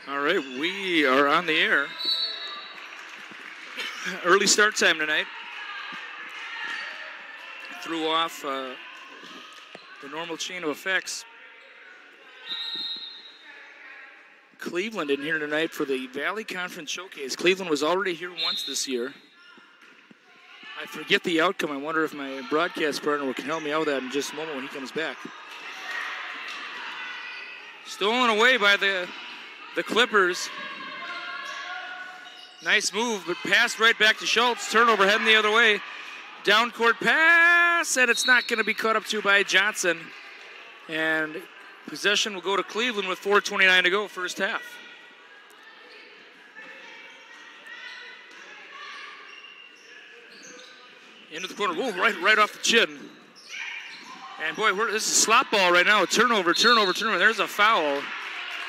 All right, we are on the air. Early start time tonight. Threw off the normal chain of effects. Cleveland in here tonight for the Valley Conference Showcase. Cleveland was already here once this year. I forget the outcome. I wonder if my broadcast partner can help me out with that in just a moment when he comes back. Stolen away by the Clippers. Nice move, but passed right back to Schultz. Turnover heading the other way. Down court pass, and it's not going to be caught up to by Johnson. And possession will go to Cleveland with 4:29 to go, first half. Into the corner, whoa, right off the chin. And boy, this is a slop ball right now. Turnover. There's a foul.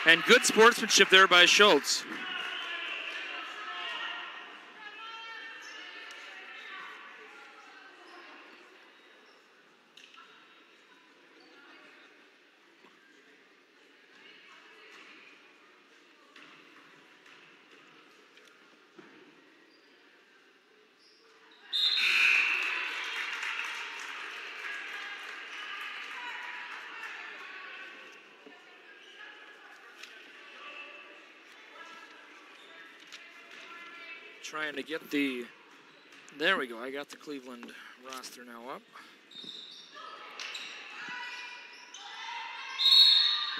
And good sportsmanship there by Schultz. Trying to get the, there we go, I got the Cleveland roster now up.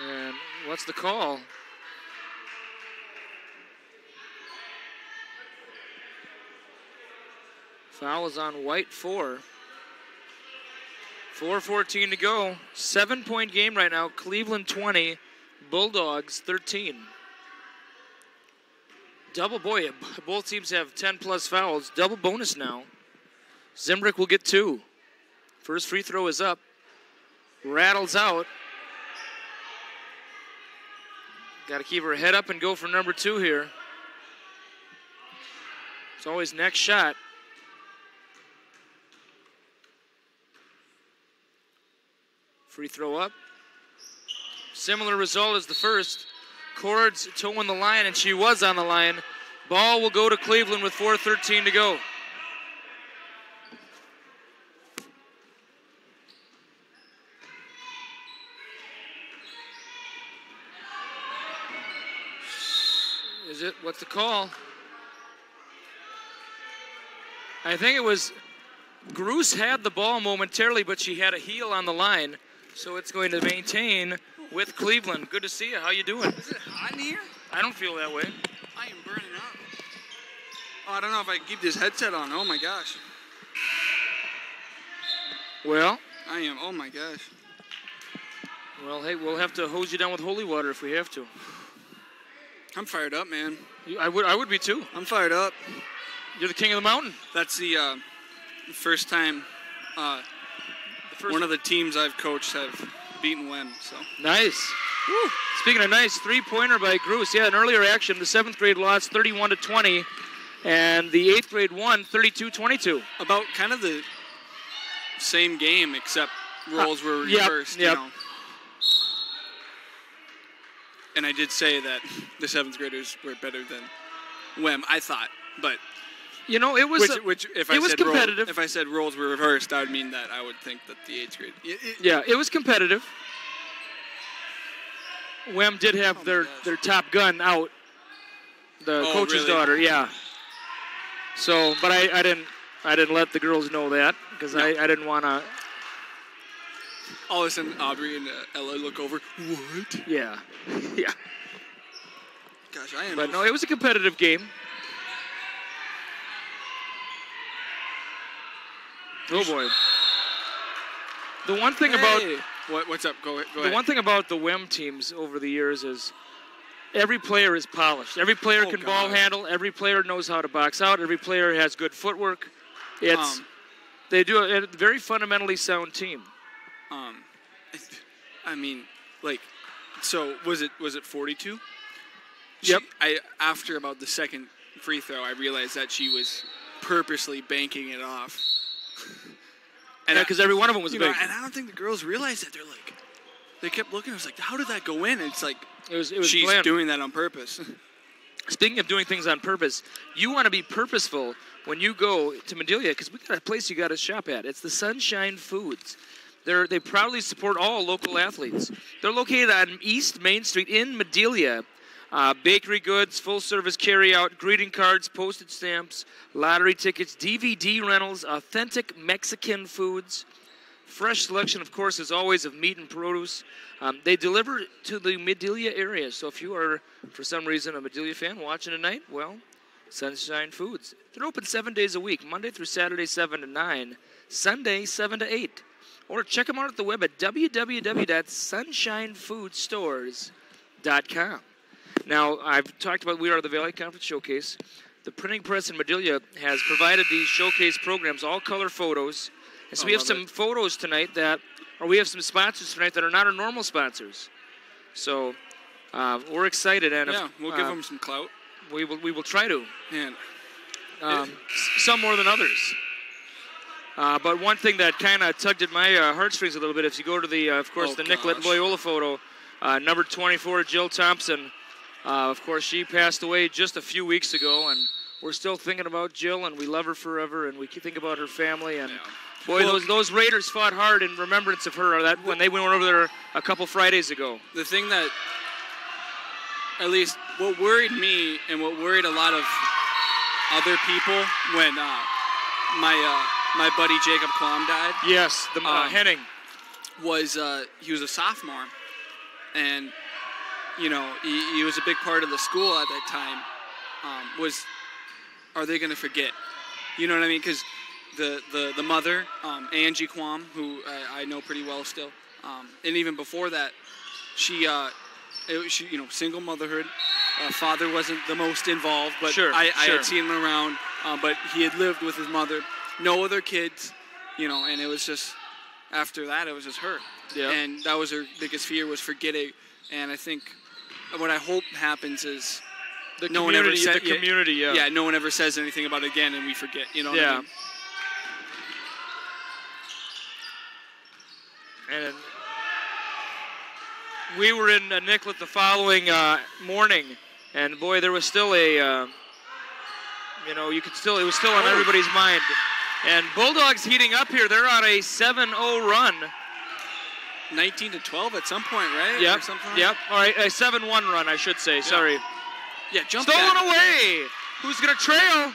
And what's the call? Foul is on White, 4. 4:14 to go. 7-point game right now. Cleveland 20, Bulldogs 13. Double, boy, both teams have 10-plus fouls. Double bonus now. Zimbrick will get 2. First free throw is up. Rattles out. Got to keep her head up and go for number 2 here. It's always next shot. Free throw up. Similar result as the first. Cords toeing the line, and she was on the line. Ball will go to Cleveland with 4:13 to go. Is it? What's the call? I think it was Gruce had the ball momentarily, but she had a heel on the line, so it's going to maintain with Cleveland. Good to see you. How you doing? Is it hot in here? I don't feel that way. I am burning up. Oh, I don't know if I can keep this headset on. Oh, my gosh. Well. I am. Oh, my gosh. Well, hey, we'll have to hose you down with holy water if we have to. I'm fired up, man. I would be too. I'm fired up. You're the king of the mountain. That's the first time one of the teams I've coached have beaten Wem, so. Nice. Woo. Speaking of nice, 3-pointer by Gruce. Yeah, an earlier action, the 7th grade lost 31-20, and the 8th grade won 32-22. About kind of the same game, except roles were reversed, yep. You know. And I did say that the 7th graders were better than Wem, I thought, but. You know, it was competitive. If I said roles were reversed, that would mean that I would think that the 8th grade. Yeah, it was competitive. Wem did have their top gun out, the coach's daughter. Yeah. So, but I didn't let the girls know that because no. I didn't want to. All of a sudden, Aubrey and Ella look over. What? Yeah. Yeah. Gosh, I am. But no, it was a competitive game. Oh boy. The one thing about what's up? Go ahead. The one thing about the WEM teams over the years is every player is polished. Every player can ball handle. Every player knows how to box out. Every player has good footwork. They do a very fundamentally sound team. I mean, like, so was it 42? Yep. After about the second free throw, I realized that she was purposely banking it off. And because every one of them was a big. And I don't think the girls realize that. They're like, they kept looking. I was like, how did that go in? And it's like, it was she's planned. doing that on purpose. Speaking of doing things on purpose, you want to be purposeful when you go to Madelia, because we got a place you got to shop at. It's the Sunshine Foods. They proudly support all local athletes. They're located on East Main Street in Madelia. Bakery goods, full-service carry-out, greeting cards, postage stamps, lottery tickets, DVD rentals, authentic Mexican foods. Fresh selection, of course, as always, of meat and produce. They deliver to the Madelia area. So if you are, for some reason, a Madelia fan watching tonight, well, Sunshine Foods. They're open 7 days a week, Monday through Saturday, 7 to 9, Sunday, 7 to 8. Or check them out at the web at www.sunshinefoodsstores.com. Now, I've talked about We Are the Valley Conference Showcase. The printing press in Madelia has provided these showcase programs, all color photos. And so we have some photos tonight we have some sponsors tonight that are not our normal sponsors. So we're excited. And we'll give them some clout. We will try to. And some more than others. But one thing that kind of tugged at my heartstrings a little bit, if you go to the, of course, the Nicollet Loyola photo, number 24, Jill Thompson. Of course, she passed away just a few weeks ago, and we're still thinking about Jill, and we love her forever, and we think about her family. And boy, those Raiders fought hard in remembrance of her when they went over there a couple Fridays ago. The thing that, at least what worried me and what worried a lot of other people when my buddy Jacob Klom died. Yes, the Henning. He was a sophomore, and you know he was a big part of the school at that time. Are they going to forget? You know what I mean? Because the mother, Angie Kwam, who I know pretty well still, and even before that, she single motherhood. Father wasn't the most involved, but I had seen him around. But he had lived with his mother, no other kids, and it was just after that it was just her. Yeah. And that was her biggest fear, was forgetting. And I think what I hope happens is the community. Yeah, no one ever says anything about it again, and we forget. You know what I mean? And we were in Nicollet the following morning, and boy, there was still it was still on everybody's mind. And Bulldogs heating up here. They're on a 7-0 run. 19-12 at some point, right? Yep. Or something? Yep. All right, a 7-1 run, I should say. Sorry. Yeah, jump Stolen back. away. Who's going to trail?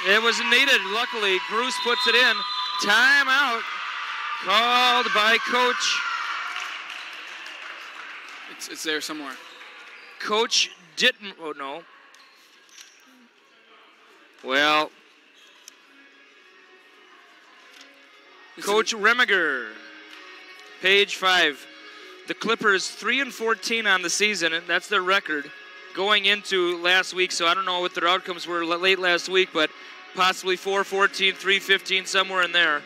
It was needed. Luckily, Bruce puts it in. Timeout called by Coach. It's there somewhere. Coach didn't. Oh, no. Well, Coach Remiger, page 5. The Clippers 3-14 on the season, and that's their record going into last week. So I don't know what their outcomes were late last week, but possibly 4-14, 3-15, somewhere in there.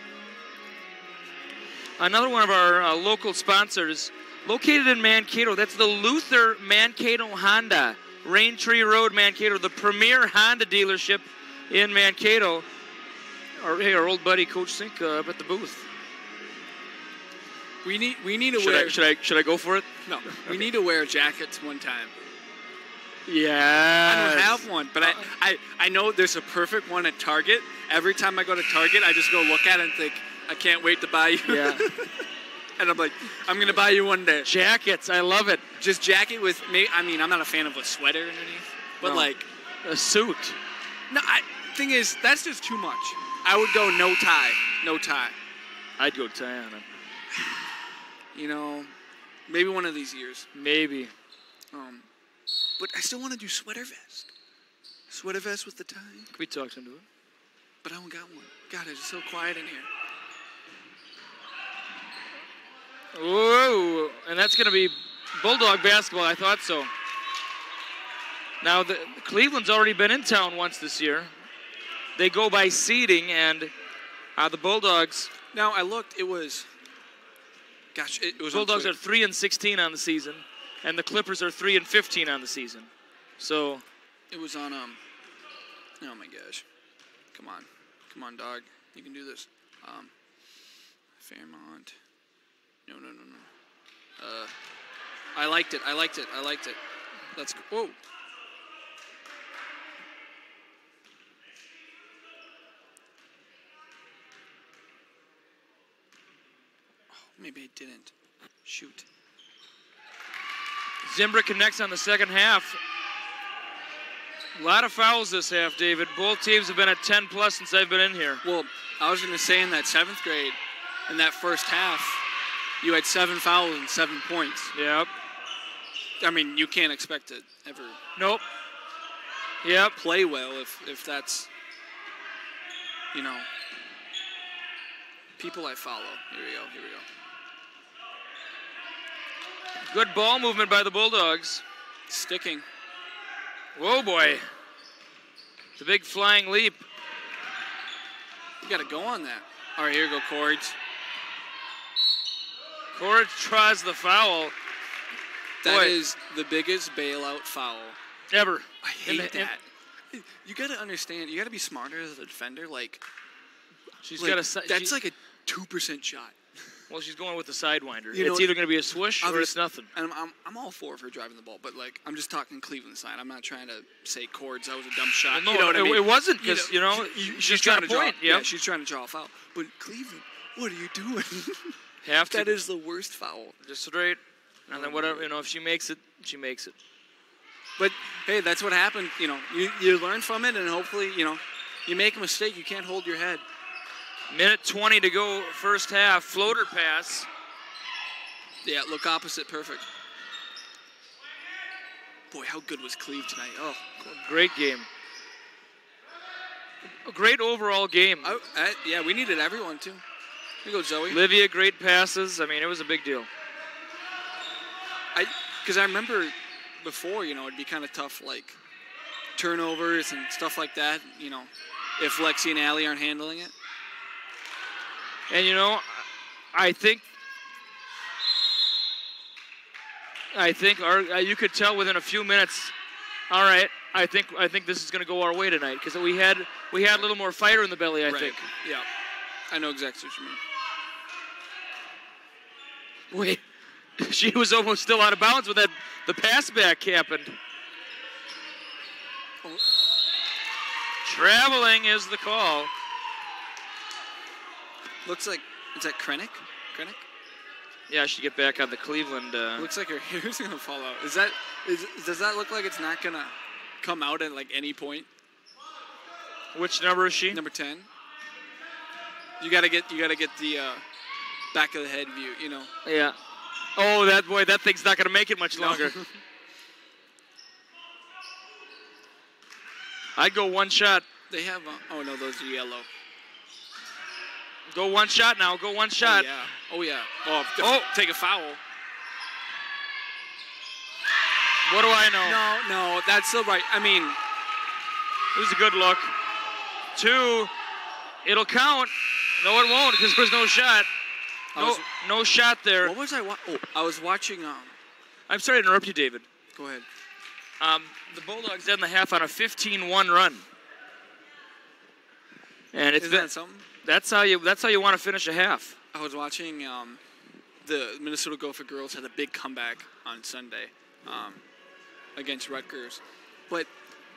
Another one of our local sponsors, located in Mankato. That's the Luther Mankato Honda, Raintree Road, Mankato, the premier Honda dealership in Mankato. Our old buddy Coach Sink up at the booth. We need to wear. Should I go for it? No. Okay. We need to wear jackets one time. Yeah. I don't have one, but I know there's a perfect one at Target. Every time I go to Target, I just go look at it and think, I can't wait to buy you. Yeah. And I'm like, I'm going to buy you one day. Jackets, I love it. Just jacket with me. I mean, I'm not a fan of a sweater underneath, but like a suit. No, thing is, that's just too much. I would go no tie. No tie. I'd go tie on him. Maybe one of these years. Maybe. But I still want to do sweater vest. Sweater vest with the tie. Can we talk into it? But I don't got one. God, it's so quiet in here. Whoa, and that's going to be Bulldog basketball. I thought so. Now, Cleveland's already been in town once this year. They go by seeding, and the Bulldogs. Now, I looked. It was. Gosh, it was. Bulldogs are 3-16 on the season, and the Clippers are 3-15 on the season. So. It was on. Oh my gosh! Come on, dog. You can do this. Fairmont. No. I liked it. Let's go. Whoa. Maybe it didn't. Shoot. Zimbra connects on the second half. A lot of fouls this half, David. Both teams have been at 10+ since I've been in here. Well, I was going to say in that 7th grade, in that first half, you had 7 fouls and 7 points. Yep. I mean, you can't expect to ever Nope. Yep. play well if that's, people I follow. Here we go. Good ball movement by the Bulldogs. Sticking. Whoa, boy. It's a big flying leap. You got to go on that. All right, here we go, Cords. Cords draws the foul. That is the biggest bailout foul Ever. I hate that. You got to understand. You got to be smarter as a defender. She's like, got a. That's like a 2% shot. Well, she's going with the sidewinder. You know, it's either going to be a swoosh or it's nothing. And I'm all for her driving the ball, but I'm just talking Cleveland side. I'm not trying to say Cords. That was a dumb shot. No, you know what I mean? It wasn't because she's trying to draw. Yep. Yeah, she's trying to draw a foul. But Cleveland, what are you doing? That is the worst foul. Just straight, and then whatever. If she makes it, she makes it. But hey, that's what happened. You learn from it, and hopefully, you make a mistake, you can't hold your head. Minute 20 to go, first half. Floater pass. Yeah, look opposite, perfect. Boy, how good was Cleve tonight? Oh, great game. A great overall game. Yeah, we needed everyone too. Here you go, Zoe. Livia, great passes. I mean, it was a big deal. Because I remember before, it'd be kind of tough, turnovers and stuff like that, if Lexi and Allie aren't handling it. And, I think you could tell within a few minutes, all right, I think this is going to go our way tonight because we had a little more fire in the belly, I think. Yeah. I know exactly what you mean. Wait, she was almost still out of bounds with the pass back happened. Oh. Traveling is the call. Looks like, is that Krennic? Krennic? Yeah, she get back on the Cleveland. Looks like her hair's going to fall out. Does that look like it's not going to come out at any point? Which number is she? Number 10. You got to get the back of the head view, Yeah. Oh, that thing's not going to make it much longer. I'd go one shot. They have, oh no, those are yellow. Go one shot now. Go one shot. Oh, yeah. Take a foul. What do I know? No, that's the right. I mean, it was a good look. 2, it'll count. No, it won't because there's no shot. No shot there. What was I watching? I was watching. I'm sorry to interrupt you, David. Go ahead. The Bulldogs end the half on a 15-1 run. And Isn't that something? That's how you want to finish a half. I was watching the Minnesota Gopher girls had a big comeback on Sunday against Rutgers, but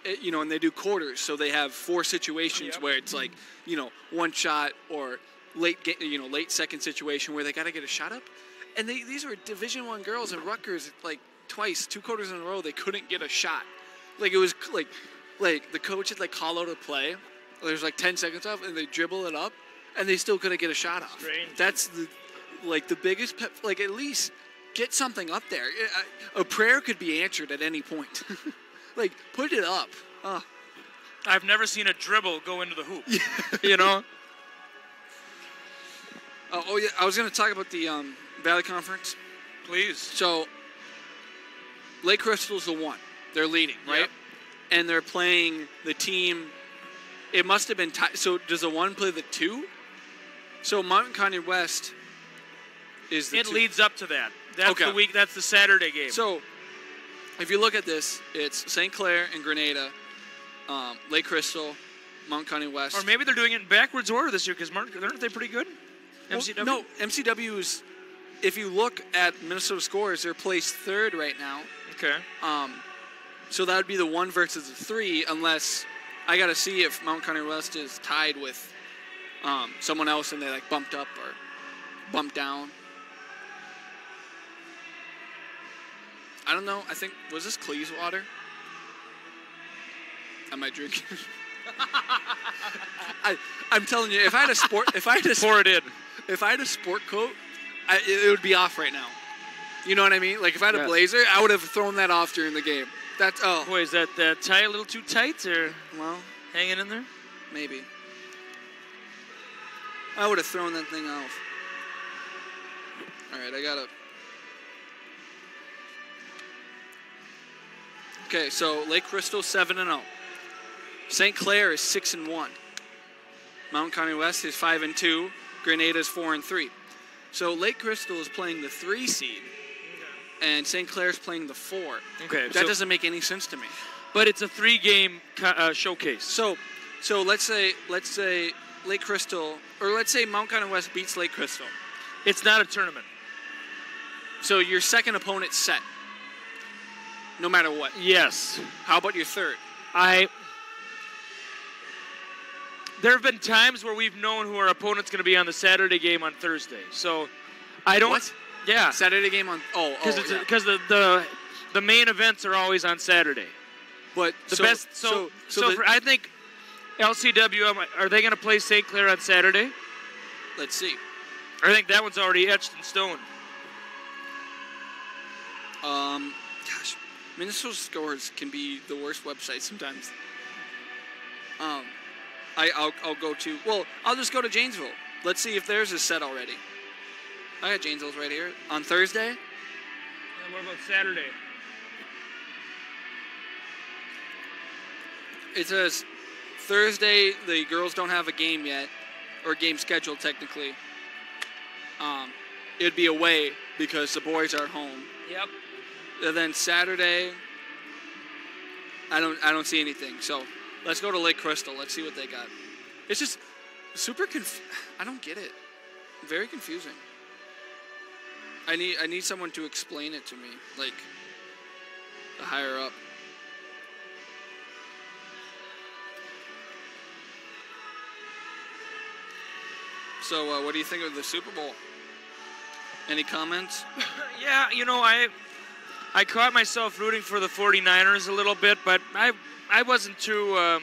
and they do quarters, so they have 4 situations where it's one shot or late second situation where they got to get a shot up, and these were Division I girls and Rutgers twice, 2 quarters in a row they couldn't get a shot. It was the coach had call out a play. There's 10 seconds off, and they dribble it up, and they still couldn't get a shot off. Strange. That's the biggest pet. At least get something up there. A prayer could be answered at any point. Put it up. I've never seen a dribble go into the hoop. Oh yeah, I was going to talk about the Valley Conference. Please. So Lake Crystal's the 1. They're leading, right? Yep. And they're playing the team. It must have been tied. So does the 1 play the 2? So Mountain County West is the 2. It leads up to that. That's the week. That's the Saturday game. So if you look at this, it's St. Clair and Grenada, Lake Crystal, Mountain County West. Or maybe they're doing it in backwards order this year because aren't they pretty good? MCW? No, MCW is if you look at Minnesota scores, they're placed third right now. Okay. So that would be the 1 versus the 3, unless I got to see if Mount Carmel West is tied with someone else and they like bumped up or bumped down. I don't know. I think, was this Clee's water? Am I drinking? I'm telling you, if I had a sport coat, it would be off right now. You know what I mean? Like if I had a blazer, I would have thrown that off during the game. That's Boy, is that tie a little too tight or hanging in there? Maybe. I would have thrown that thing off. All right, I gotta. Okay, so Lake Crystal 7-0. St. Clair is 6-1. Mount Carmel West is 5-2. Grenada is 4-3. So Lake Crystal is playing the 3 seed, and St. Clair is playing the 4. Okay, that doesn't make any sense to me. But it's a 3-game showcase. So let's say Lake Crystal, or let's say Mount Carmel West beats Lake Crystal. It's not a tournament. So your second opponent's set, no matter what. Yes. How about your third? There have been times where we've known who our opponent's going to be on the Saturday game on Thursday. So I don't. What? Yeah. Saturday game on. Because the main events are always on Saturday. But I think LCWM, are they going to play St. Clair on Saturday? Let's see. I think that one's already etched in stone. Gosh, Minnesota Scores can be the worst website sometimes. I'll go to. Well, I'll just go to Janesville. Let's see if theirs is set already. I got Janesville's right here on Thursday. And what about Saturday? It says Thursday the girls don't have a game yet, or game scheduled technically. It'd be away because the boys are home. Yep. And then Saturday, I don't see anything. So let's go to Lake Crystal. Let's see what they got. It's just super I don't get it. Very confusing. I need someone to explain it to me, like the higher up. So what do you think of the Super Bowl? Any comments? Yeah, I caught myself rooting for the 49ers a little bit, but I wasn't too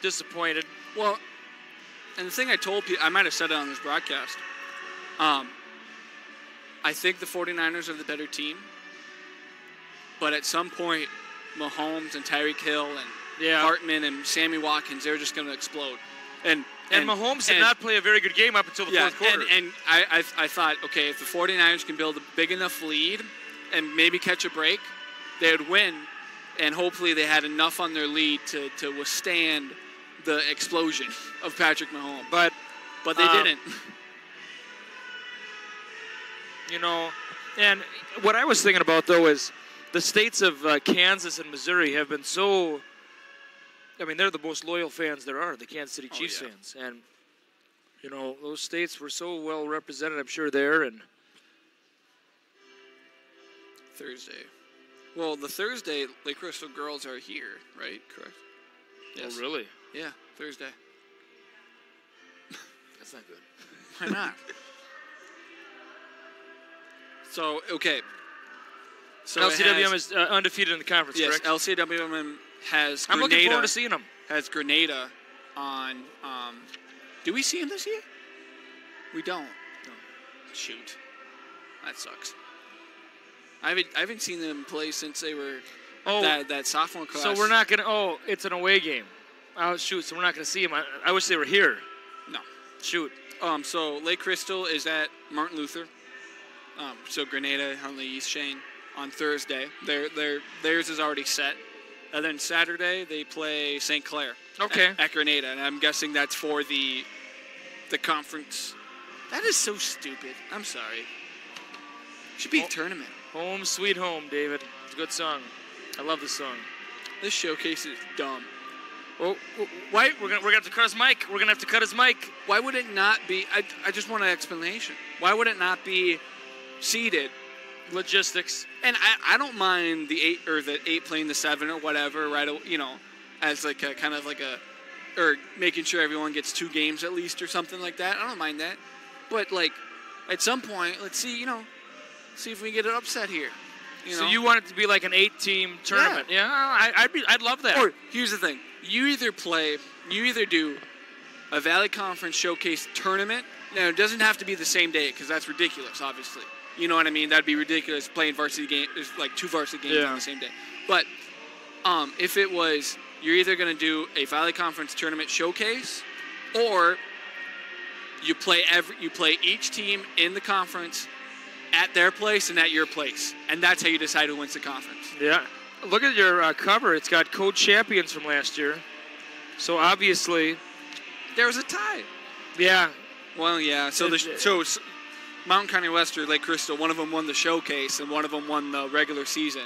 disappointed. Well, and the thing I told people, I might have said it on this broadcast, I think the 49ers are the better team, but at some point, Mahomes and Tyreek Hill and Hartman and Sammy Watkins, they're just going to explode. And Mahomes did not play a very good game up until the fourth quarter. And I thought, okay, if the 49ers can build a big enough lead and maybe catch a break, they would win. And hopefully they had enough on their lead to withstand the explosion of Patrick Mahomes. But they didn't. And what I was thinking about, though, is the states of Kansas and Missouri have been so... I mean, they're the most loyal fans there are, the Kansas City Chiefs fans. And, those states were so well represented, I'm sure, there. And Thursday. Well, the Thursday Lake Crystal girls are here, right? Correct? Yes. Oh, really? Yeah, Thursday. That's not good. Why not? So, okay. So LCWM is undefeated in the conference, yes, correct? Yes, LCWM has Grenada. I'm looking forward to seeing them. Has Grenada on... do we see him this year? We don't. No. Shoot. That sucks. I haven't seen them play since they were that sophomore class. So we're not going to... it's an away game. Oh, shoot. So we're not going to see them. I wish they were here. No. Shoot. So Lake Crystal is at Martin Luther. So Grenada on the East Shane on Thursday. Theirs is already set. And then Saturday they play St. Clair. Okay. At Grenada, and I'm guessing that's for the conference. That is so stupid. I'm sorry. Should be a tournament. Home Sweet Home, David. It's a good song. I love this song. This showcase is dumb. Oh, why? We're gonna have to cut his mic. We're gonna have to cut his mic. Why would it not be? I just want an explanation. Why would it not be seeded. Logistics. And I don't mind the 8 playing the 7 or whatever, right? You know, as like a kind of like or making sure everyone gets 2 games at least or something like that. I don't mind that. But like at some point, let's see, see if we get an upset here. So you want it to be like an 8-team tournament? Yeah, I'd love that. Or here's the thing: you either do a Valley Conference Showcase tournament. Now it doesn't have to be the same day because that's ridiculous, obviously. You know what I mean? That'd be ridiculous playing varsity games, like 2 varsity games on the same day. But if it was, you're either going to do a Valley Conference tournament showcase, or you play each team in the conference at their place and at your place, and that's how you decide who wins the conference. Yeah. Look at your cover. It's got co-champions from last year. So obviously, there was a tie. Yeah. Well, yeah. So Mountain County West or Lake Crystal, one of them won the showcase and one of them won the regular season.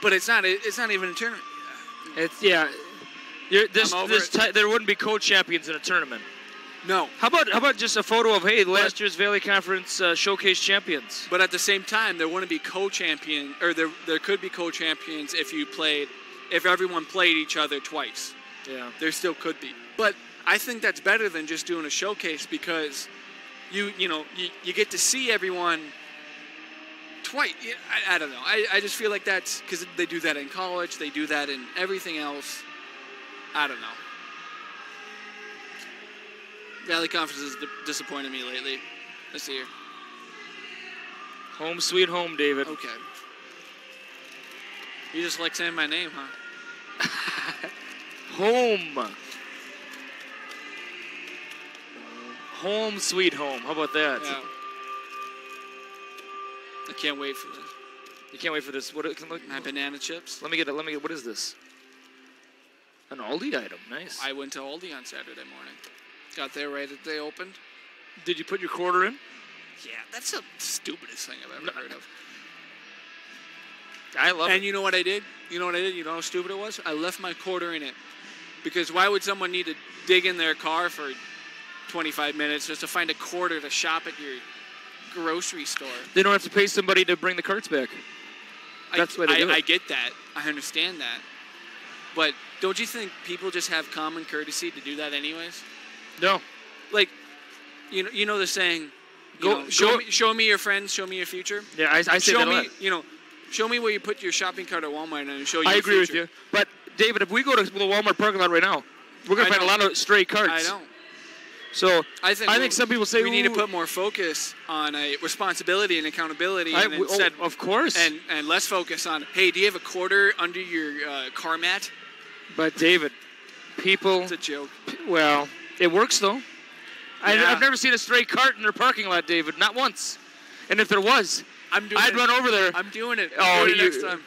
But it's not even a tournament. There wouldn't be co-champions in a tournament. No. How about just a photo of last year's Valley Conference Showcase champions? But at the same time, there wouldn't be co-champion, or there could be co-champions if everyone played each other twice. Yeah. There still could be. But I think that's better than just doing a showcase because you get to see everyone twice. I don't know. I just feel like that's because they do that in college. They do that in everything else. I don't know. Valley Conference has disappointed me lately this year. Home sweet home, David. Okay. You just like saying my name, huh? Home. Home sweet home. How about that? Yeah. I can't wait for this. You can't wait for this. What? My banana chips. Let me get. What is this? An Aldi item. Nice. I went to Aldi on Saturday morning. Got there right as they opened. Did you put your quarter in? Yeah, that's the stupidest thing I've ever heard of. I love it. And you know what I did? You know how stupid it was? I left my quarter in it. Because why would someone need to dig in their car for 25 minutes just to find a quarter to shop at your grocery store? They don't have to pay somebody to bring the carts back. That's what they do. I get that. I understand that. But don't you think people just have common courtesy to do that anyways? No. Like, you know the saying, show me your friends, show me your future? Yeah, I say show that me, a lot. Show me where you put your shopping cart at Walmart and I'll show you I agree with you. But, David, if we go to the Walmart parking lot right now, we're going to find a lot of stray carts. I know. So I think some people say we need to put more focus on a responsibility and accountability, of course, and less focus on, hey, do you have a quarter under your car mat? But David, people, it's a joke. Well, it works though. Yeah. I've never seen a stray cart in their parking lot, David, not once. And if there was, I'd run over there. I'm doing it. Oh, doing it next time.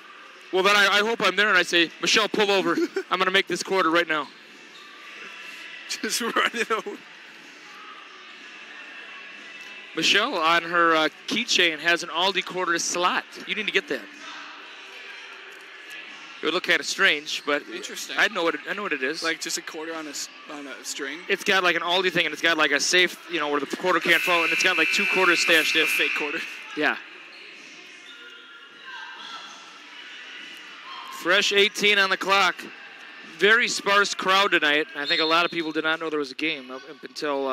Well, then I hope I'm there and I say, Michelle, pull over. I'm going to make this quarter right now. Just run it over. Michelle, on her keychain, has an Aldi quarter slot. You need to get that. It would look kind of strange, but interesting. I know what it is. Like just a quarter on a string. It's got like an Aldi thing, and it's got like a safe, where the quarter can't fall, and it's got like 2 quarters stashed in. A fake quarter. Yeah. Fresh 18 on the clock. Very sparse crowd tonight. I think a lot of people did not know there was a game up until.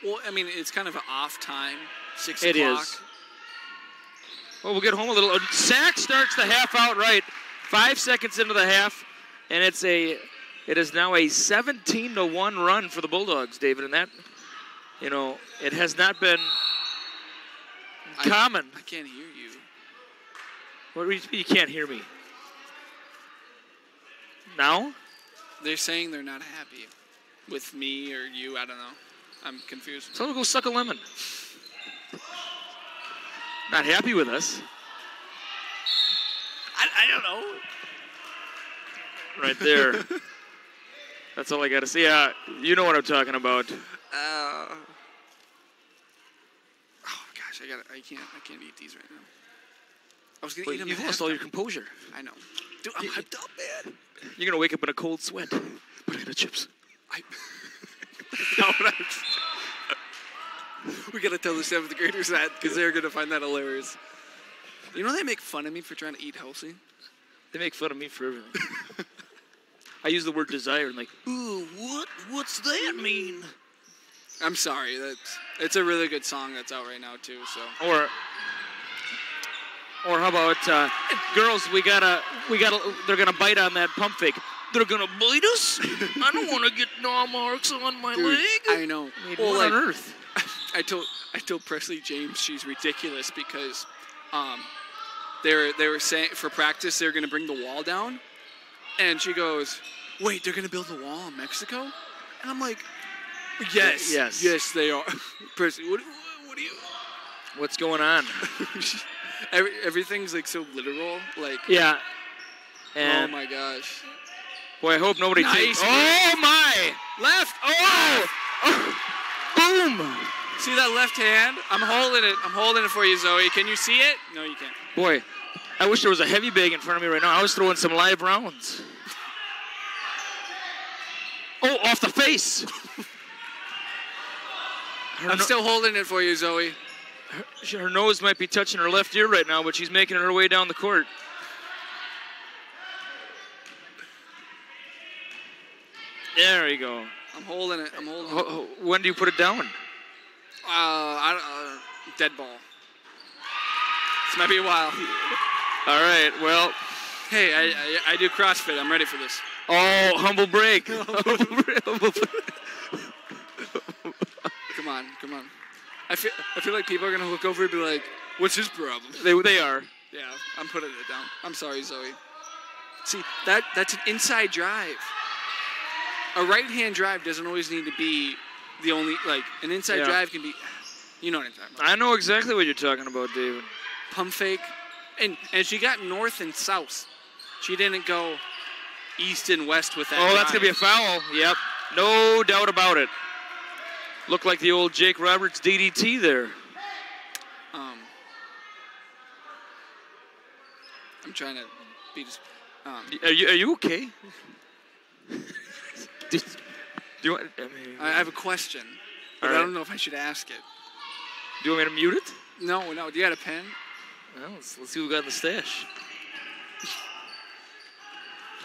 Well, I mean, it's kind of an off time, 6 o'clock. It is. Well, we'll get home a little. Sack starts the half out right. 5 seconds into the half, and it is now a 17-1 run for the Bulldogs, David. And that, it has not been common. I can't hear you. What do you mean you can't hear me? Now? They're saying they're not happy with me or you. I don't know. I'm confused. So go suck a lemon. Not happy with us. I don't know. Right there. That's all I got to say. Yeah, you know what I'm talking about. Oh gosh, I can't eat these right now. I was gonna eat them. You've lost all your composure. I know. Dude, I'm hyped up, man. You're gonna wake up in a cold sweat. Banana chips. We gotta tell the 7th graders that because they're gonna find that hilarious. You know they make fun of me for trying to eat healthy. They make fun of me for everything. I use the word desire and like, ooh, what's that mean? I'm sorry. It's a really good song that's out right now too. So. Or how about girls? They're gonna bite on that pump fake. They're gonna bite us. I don't want to get gnaw marks on my leg. I know. I mean, what on earth? I told Presley James she's ridiculous because they were saying for practice they're gonna bring the wall down, and she goes, "Wait, they're gonna build the wall in Mexico?" And I'm like, Yes, they are. Presley, what do you? What's going on? Everything's like so literal, like yeah. And oh my gosh. Boy, I hope nobody takes. Oh my! Left. Oh! Boom! See that left hand? I'm holding it. I'm holding it for you, Zoe. Can you see it? No, you can't. Boy, I wish there was a heavy bag in front of me right now. I was throwing some live rounds. Oh, off the face! I'm still holding it for you, Zoe. Her nose might be touching her left ear right now, but she's making her way down the court. There you go. I'm holding it. I'm holding it. When do you put it down? Dead ball. This might be a while. All right, well. Hey, I do CrossFit. I'm ready for this. Oh, humble break. Come on. I feel like people are going to look over and be like, what's his problem? They are. Yeah, I'm putting it down. I'm sorry, Zoe. See, that's an inside drive. A right-hand drive doesn't always need to be the only, like, an inside drive can be, you know what I'm talking about. I know exactly what you're talking about, David. Pump fake. And she got north and south. She didn't go east and west with that drive. That's going to be a foul. Yep. No doubt about it. Looked like the old Jake Roberts DDT there. I'm trying to be just... Are you okay? Do you want, I have a question, but I don't know if I should ask it. Do you want me to mute it? No. Do you got a pen? Well, let's see who got in the stash.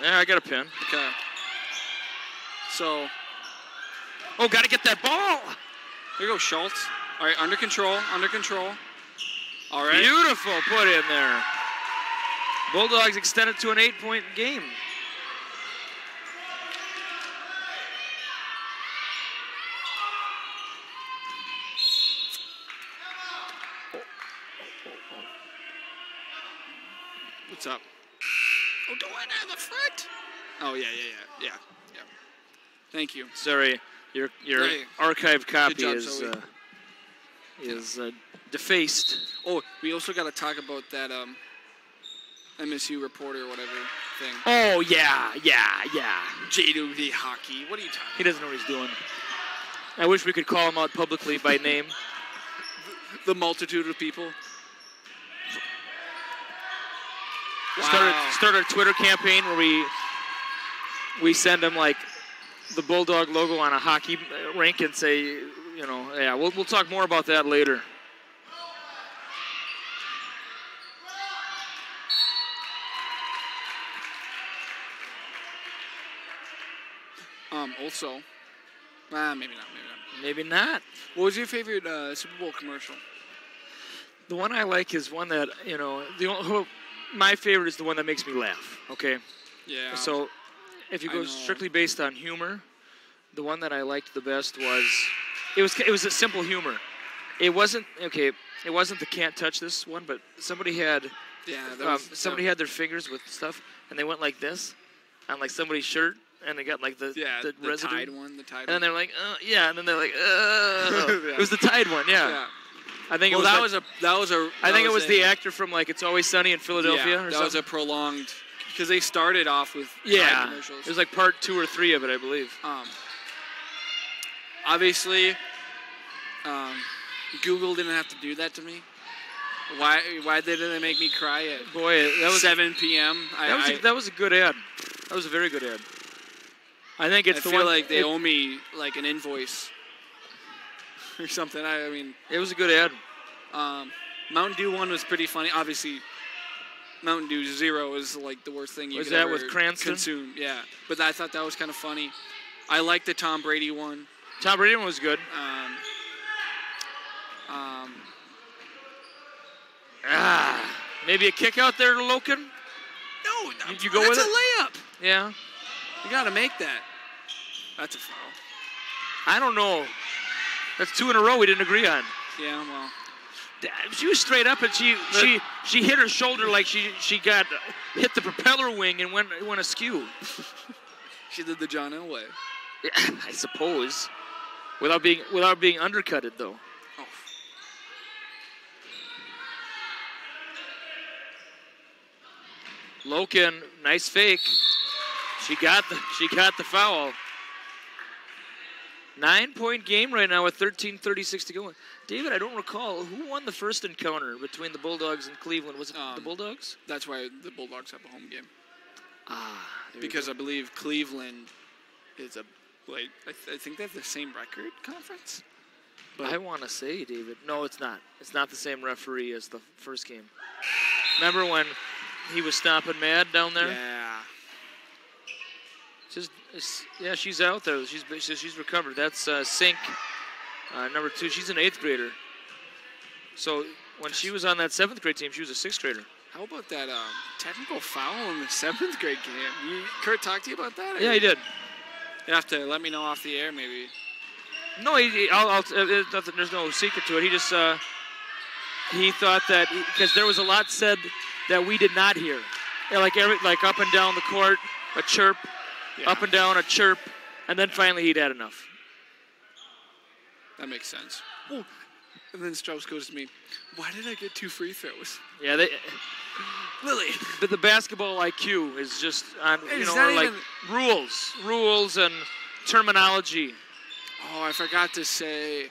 Yeah, I got a pen. Okay. So. Oh, got to get that ball. Here you go, Schultz. All right, under control. All right. Beautiful put in there. Bulldogs extended to an 8-point game. What's up? Oh, do I have a foot? Oh, yeah. Thank you. Sorry, your archived copy job, is defaced. Oh, we also got to talk about that MSU reporter or whatever thing. Oh, yeah. JWP hockey. What are you talking about? He doesn't know what he's doing. I wish we could call him out publicly by name. The multitude of people. Wow. Start a Twitter campaign where we send him like the Bulldog logo on a hockey rink and say, we'll talk more about that later. Also, maybe not. Maybe not. What was your favorite Super Bowl commercial? The one I like is one that, my favorite is the one that makes me laugh, okay? Yeah. So if you go strictly based on humor, the one that I liked the best was it was a simple humor. It wasn't the can't touch this one, but somebody had had their fingers with stuff and they went like this on like somebody's shirt and they got like the residue. Tide one. And then they're like, and then they're like, It was the Tide one, yeah. I think I think it was the actor from like It's Always Sunny in Philadelphia or something. That was a prolonged, because they started off with commercials. It was like part 2 or 3 of it, I believe. Obviously, Google didn't have to do that to me. Why didn't they make me cry at 7 p.m.? That was a good ad. That was a very good ad. I think it's I feel like they owe me like an invoice. or something. I mean, it was a good ad. Mountain Dew one was pretty funny. Obviously, Mountain Dew Zero is like the worst thing you Was could that ever with Cranston? consume. Yeah, but I thought that was kind of funny. I like the Tom Brady one. Tom Brady one was good. Maybe a kick out there to Loken? No, you go with that's it? a layup. Yeah. You got to make that. That's a foul. I don't know. That's 2 in a row we didn't agree on. Yeah, well. She was straight up and she hit her shoulder like she got hit the propeller wing and went askew. She did the John Elway. Yeah, I suppose. Without being undercutted though. Oh. Loken, nice fake. She got the foul. 9-point game right now with 13:36 to go. David, I don't recall who won the first encounter between the Bulldogs and Cleveland. Was it the Bulldogs? That's why the Bulldogs have a home game. Because I believe Cleveland is I think they have the same record conference. But I want to say, David, no, it's not. It's not the same referee as the first game. Remember when he was stomping mad down there? Yeah. She's out there. She's recovered. That's Sink, number 2. She's an 8th grader. So when she was on that 7th grade team, she was a 6th grader. How about that technical foul in the 7th grade game? Kurt talked to you about that? Yeah, he did. You have to let me know off the air, maybe. No, there's no secret to it. He just he thought that because there was a lot said that we did not hear, like up and down the court, a chirp, up and down, a chirp, and then finally he'd had enough. That makes sense. Oh, and then Strauss goes to me, "Why did I get 2 free throws?" Yeah, Lily. But the basketball IQ is just on, like rules and terminology. Oh, I forgot to say.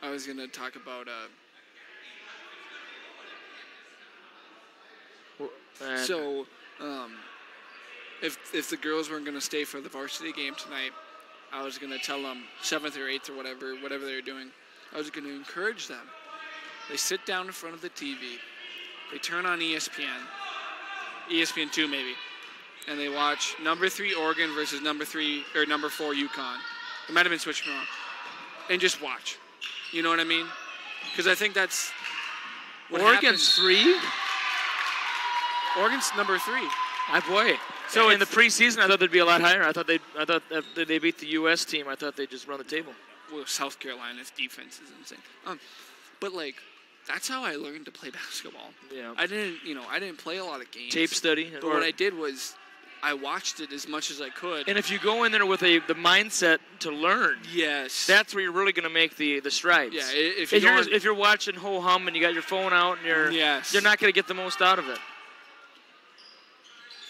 I was gonna talk about if the girls weren't gonna stay for the varsity game tonight, I was gonna tell them 7th or 8th or whatever they were doing. I was gonna encourage them. They sit down in front of the TV. They turn on ESPN2 maybe, and they watch number 3 Oregon versus number 4 UConn. It might have been switched around, and just watch. You know what I mean? Because I think that's what Oregon's happens. 3. Oregon's number 3. Boy. So in the preseason, I thought they'd be a lot higher. I thought if they beat the U.S. team, I thought they'd just run the table. Well, South Carolina's defense is insane. But like, that's how I learned to play basketball. Yeah. I didn't play a lot of games. Tape study. But what I did was, I watched it as much as I could. And if you go in there with the mindset to learn, yes, that's where you're really going to make the strides. Yeah. If you're watching ho hum and you got your phone out and you're not going to get the most out of it.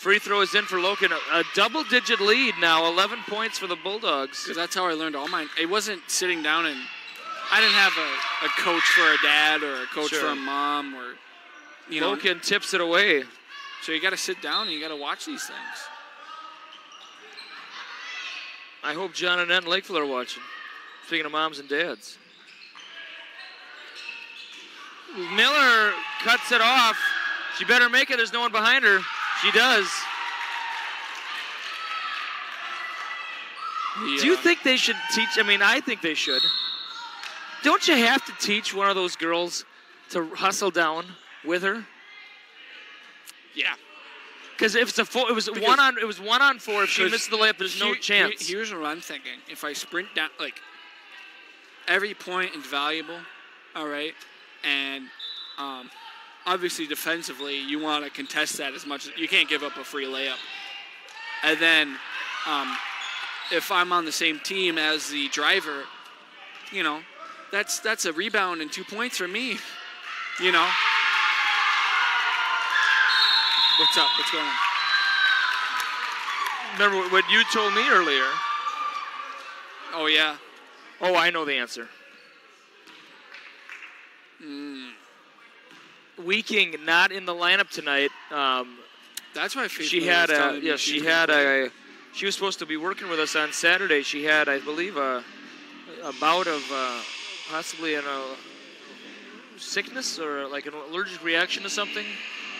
Free throw is in for Loken. A double-digit lead now, 11 points for the Bulldogs. Because that's how I learned all mine. It wasn't sitting down and I didn't have a coach for a dad or a coach for a mom or, Loken tips it away. So you got to sit down and you got to watch these things. I hope John and Annette Lakeville are watching. Speaking of moms and dads. Miller cuts it off. She better make it. There's no one behind her. She does. Do you think they should teach? I mean, I think they should. Don't you have to teach one of those girls to hustle down with her? Yeah. Because if it's it was 1 on 4. If she misses the layup, there's no chance. Here's what I'm thinking. If I sprint down, like, every point is valuable, all right? And obviously defensively, you want to contest that as much as you can't give up a free layup. And then if I'm on the same team as the driver, that's a rebound and 2 points for me. What's up? What's going on? Remember what you told me earlier. Oh, yeah. Oh, I know the answer. Weeking not in the lineup tonight. That's why Faith she Miller had was a telling me yeah. she She was had gonna play. a. She was supposed to be working with us on Saturday. She had, I believe, a bout of possibly a sickness or like an allergic reaction to something.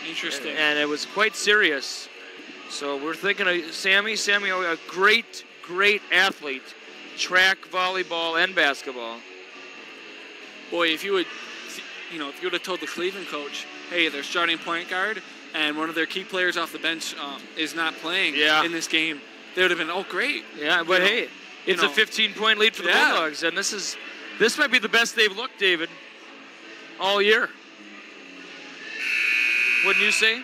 Interesting. And it was quite serious. So we're thinking of Sammy. Sammy, a great athlete, track, volleyball, and basketball. Boy, if you would have told the Cleveland coach, hey, their starting point guard and one of their key players off the bench is not playing in this game, they would have been, oh, great. Yeah, but hey, it's a 15-point lead for the Bulldogs, and this might be the best they've looked, David, all year. Wouldn't you say?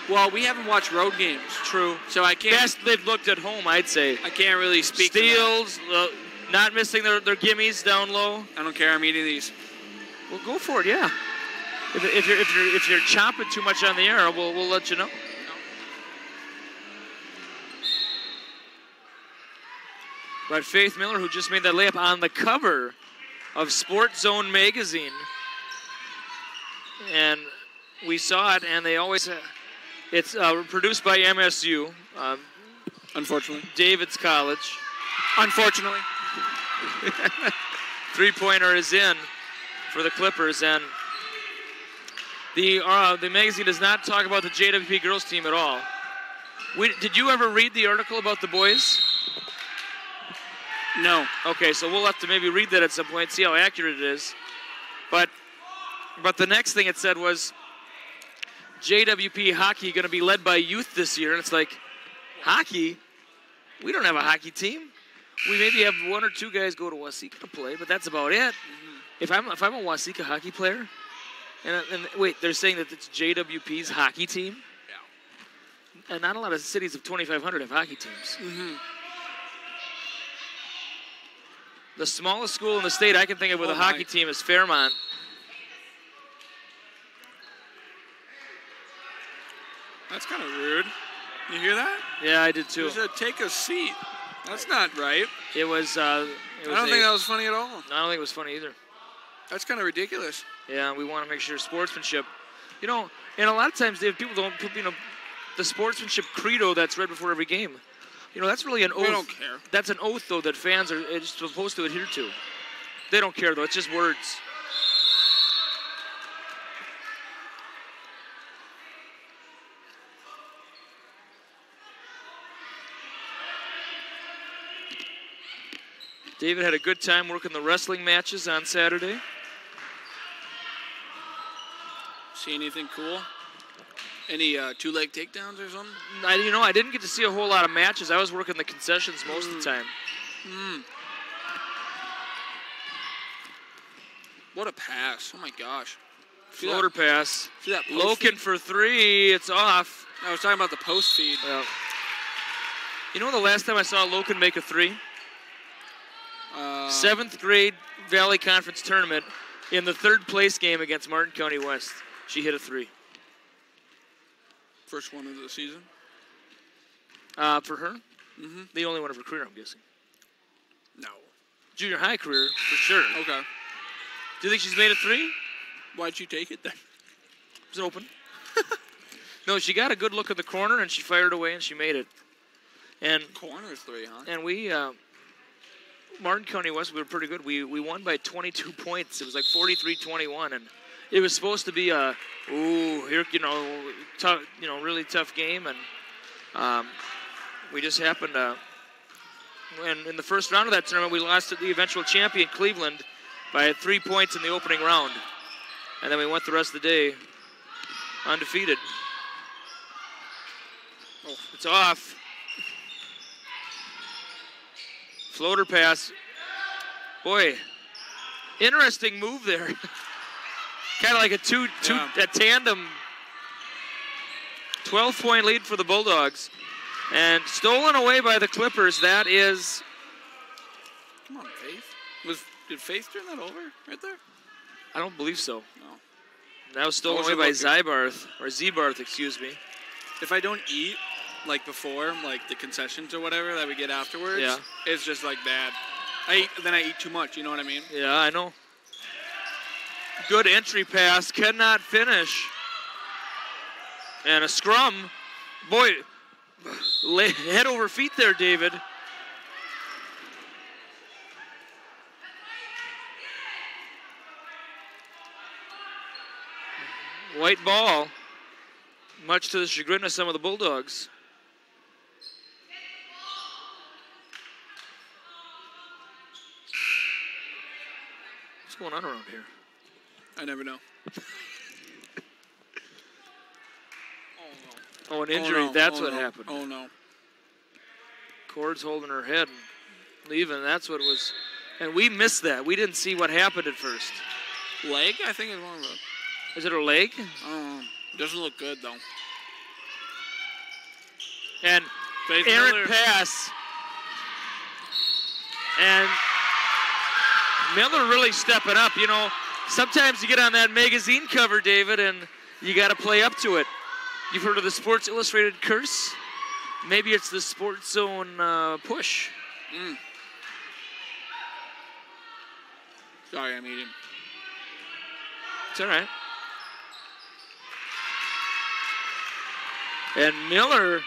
Well, we haven't watched road games. True. So I can't. Best they've looked at home, I'd say. I can't really speak. Steals, not missing their gimmies down low. I don't care. I'm eating these. Well, go for it. Yeah. If you're chopping too much on the air, we'll let you know. But Faith Miller, who just made that layup on the cover of Sports Zone magazine, and we saw it, and they always. It's produced by MSU. Unfortunately. David's College. Unfortunately. Three-pointer is in for the Clippers, and the magazine does not talk about the JWP girls team at all. Did you ever read the article about the boys? No. Okay, so we'll have to maybe read that at some point, see how accurate it is. But the next thing it said was JWP hockey going to be led by youth this year, and it's like, hockey? We don't have a hockey team. We maybe have one or two guys go to Waseca to play, but that's about it. If I'm a Waseca hockey player, and wait, they're saying that it's JWP's hockey team? Yeah. And not a lot of cities of 2,500 have hockey teams. Mm-hmm. The smallest school in the state I can think of with a hockey team is Fairmont. That's kind of rude. You hear that? Yeah, I did too. You said take a seat. That's not right. It was. I don't think that was funny at all. I don't think it was funny either. That's kind of ridiculous. Yeah, we want to make sure sportsmanship. And a lot of times people don't put, the sportsmanship credo that's read before every game. That's really an oath. They don't care. That's an oath, though, that fans are supposed to adhere to. They don't care, though. It's just words. David had a good time working the wrestling matches on Saturday. See anything cool? Any two-leg takedowns or something? I didn't get to see a whole lot of matches. I was working the concessions most of the time. What a pass. Oh, my gosh. Floater pass. See that post Loken feed? for three. It's off. I was talking about the post feed. Yeah. The last time I saw Loken make a three? 7th grade Valley Conference tournament in the 3rd place game against Martin County West. She hit a three. First one of the season? For her? Mm-hmm. The only one of her career, I'm guessing. No. Junior high career, for sure. Okay. Do you think she's made a three? Why'd you take it then? It was open. No, she got a good look at the corner, and she fired away, and she made it. And corner three, huh? And we, Martin County West, we were pretty good. We won by 22 points. It was like 43-21, and it was supposed to be a tough, really tough game, and we just happened to. And in the first round of that tournament, we lost to the eventual champion Cleveland by 3 points in the opening round, and then we went the rest of the day undefeated. Oh, it's off. Floater pass. Boy, interesting move there. Kind of like a tandem. 12-point lead for the Bulldogs. And stolen away by the Clippers. That is... Come on, Faith. Did Faith turn that over right there? I don't believe so. No. That was stolen away by Zebarth, excuse me. If I don't eat like before, like the concessions or whatever that we get afterwards, it's just like bad. Then I eat too much, you know what I mean? Yeah, I know. Good entry pass, cannot finish. And a scrum. Boy, head over feet there, David. White ball, much to the chagrin of some of the Bulldogs. What's going on around here? I never know. Oh, an injury. That's what happened. Oh, no. Cord's holding her head and leaving. That's what it was. And we missed that. We didn't see what happened at first. Leg? I think it's more of a... Is it her leg? Doesn't look good, though. And errant pass. And Miller really stepping up. You know, sometimes you get on that magazine cover, David, and you got to play up to it. You've heard of the Sports Illustrated curse? Maybe it's the Sports Zone push. Sorry, I'm eating. It's all right. And Miller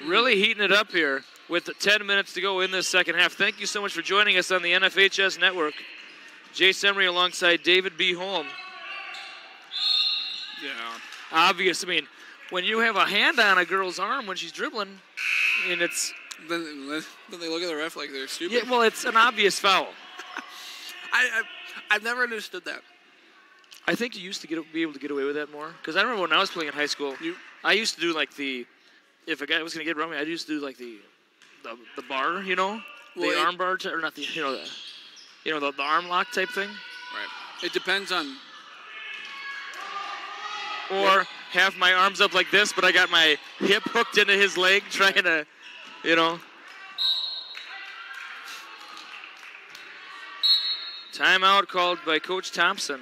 really heating it up here with 10 minutes to go in this second half. Thank you so much for joining us on the NFHS Network. Jace Emery alongside David B. Holm. Yeah. Obvious. I mean, when you have a hand on a girl's arm when she's dribbling, and it's... Then they look at the ref like they're stupid. Yeah, well, it's an obvious foul. I've never understood that. I think you used to be able to get away with that more. Because I remember when I was playing in high school, I used to do like if a guy was going to get around me, I used to do like the bar, you know? The arm bar, or not the, the arm lock type thing. Right. It depends on... Or have my arms up like this, but I got my hip hooked into his leg, trying to, Timeout called by Coach Thompson.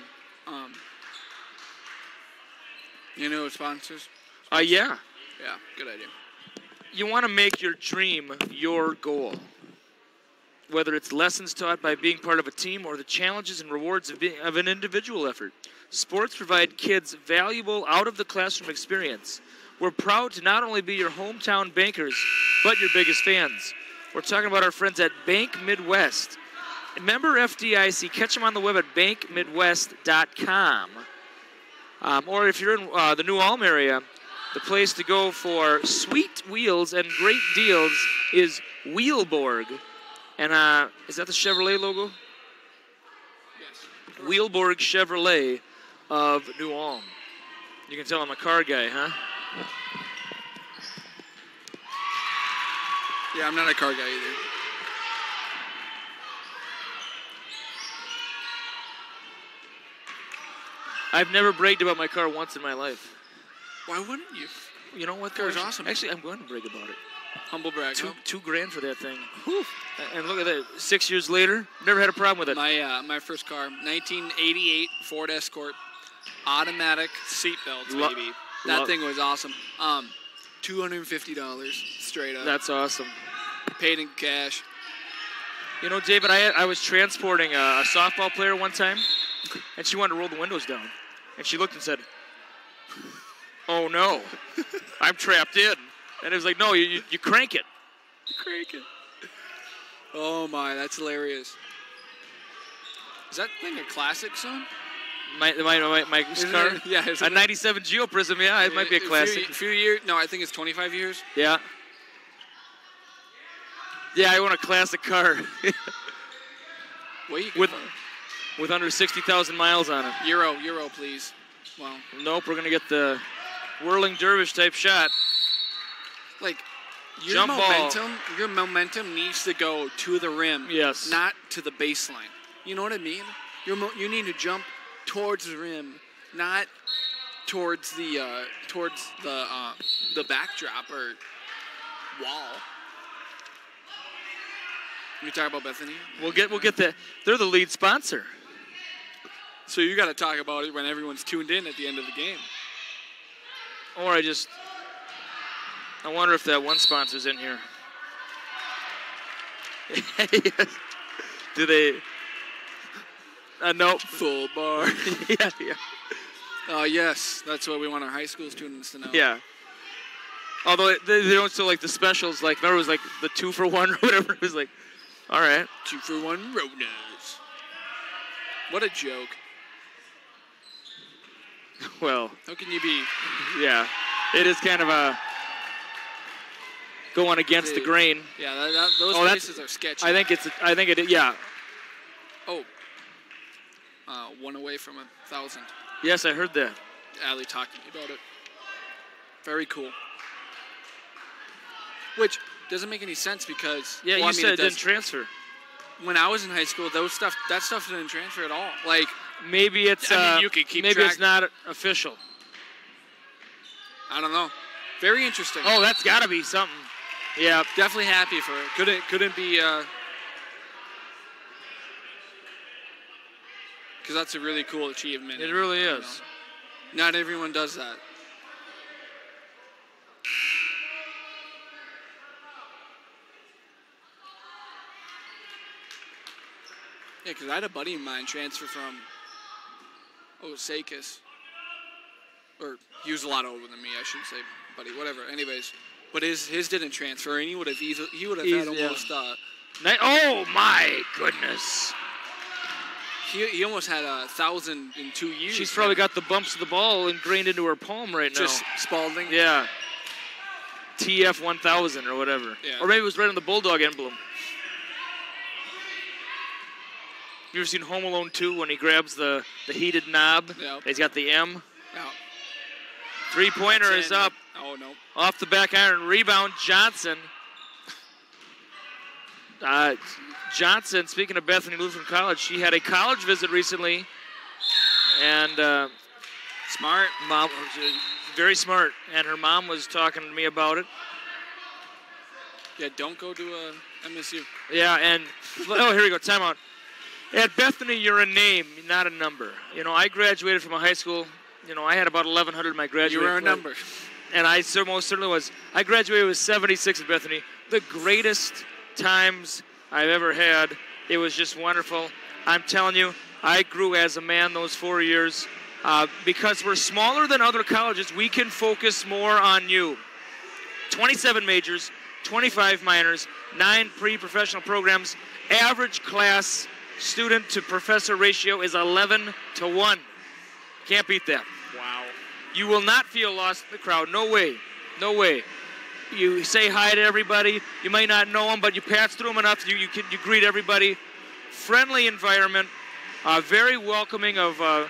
You know sponsors? Yeah. Yeah, good idea. You want to make your dream your goal. Whether it's lessons taught by being part of a team or the challenges and rewards of an individual effort, sports provide kids valuable out-of-the-classroom experience. We're proud to not only be your hometown bankers, but your biggest fans. We're talking about our friends at Bank Midwest. Member FDIC, catch them on the web at bankmidwest.com. Or if you're in the New Ulm area, the place to go for sweet wheels and great deals is Wheelborg. And is that the Chevrolet logo? Yes. Wheelborg Chevrolet of New Ulm. You can tell I'm a car guy, huh? Yeah, I'm not a car guy either. I've never bragged about my car once in my life. Why wouldn't you? You know what? Car's awesome. Actually, I'm going to brag about it. Humble brag. $2,000 for that thing. Whew. And look at that. 6 years later, never had a problem with it. My first car, 1988 Ford Escort, automatic seatbelts, baby. That thing was awesome. $250 straight up. That's awesome. Paid in cash. You know, David, I was transporting a softball player one time, and she wanted to roll the windows down. And she looked and said, "Oh, no, I'm trapped in." And it was like, no, you crank it. You crank it. Oh, my, that's hilarious. Is that thing a classic, son? My car? Yeah. A 97 Geoprism, yeah, it might be a classic. A few years, no, I think it's 25 years. Yeah. Yeah, I want a classic car. With under 60,000 miles on it. Euro, please. Well. Nope, we're going to get the whirling dervish type shot. Like, your momentum needs to go to the rim. Yes. Not to the baseline. You know what I mean? You need to jump towards the rim, not towards the backdrop or wall. You talk about Bethany? We'll get that. They're the lead sponsor. So you got to talk about it when everyone's tuned in at the end of the game. Or I wonder if that one sponsor's in here. Do they? Nope. Full bar. Yeah. Yes, that's what we want our high school students to know. Yeah. Although they don't still like the specials. Like, remember it was like the 2-for-1 or whatever. It was like, all right. 2-for-1 Ronas. What a joke. Well. How can you be? Yeah. It is kind of a going against the grain. Yeah, those places are sketchy. I think it is, yeah. Oh. 1 away from 1,000. Yes, I heard that. Allie talked to me about it. Very cool. Which doesn't make any sense because... Yeah, you said it didn't transfer. When I was in high school, that stuff didn't transfer at all. Like... Maybe it's... I mean, you could keep maybe track. it's not official. I don't know. Very interesting. Oh, that's got to be something. Yeah. Definitely happy for it. Couldn't be... Because that's a really cool achievement. It really is. Not everyone does that. Yeah, because I had a buddy of mine transfer from Osakis. Or he was a lot older than me, I shouldn't say buddy, whatever. Anyways, but his didn't transfer, and he would have had almost... Oh, my goodness. He almost had 1,000 in 2 years. She's probably got the bumps of the ball ingrained into her palm right now. Just Spalding? Yeah. TF 1000 or whatever. Yeah. Or maybe it was right on the Bulldog emblem. You ever seen Home Alone 2 when he grabs the heated knob? Yep. He's got the M. Yeah. Three-pointer is up. Oh, no. Off the back iron. Rebound, Johnson. Johnson, speaking of Bethany Lutheran College, she had a college visit recently. And smart. Mom, very smart. And her mom was talking to me about it. Yeah, don't go to MSU. Yeah, and, oh, here we go, timeout. At Bethany, you're a name, not a number. You know, I graduated from a high school. You know, I had about 1,100 in my graduation. You were a number. And I most certainly was. I graduated with 76 at Bethany. The greatest times I've ever had. It was just wonderful. I'm telling you, I grew as a man those 4 years. Because we're smaller than other colleges, we can focus more on you. 27 majors, 25 minors, 9 pre-professional programs. Average class student to professor ratio is 11-to-1. Can't beat that. Wow. You will not feel lost in the crowd. No way. No way. You say hi to everybody. You might not know them, but you pass through them enough. You greet everybody. Friendly environment. Very welcoming of a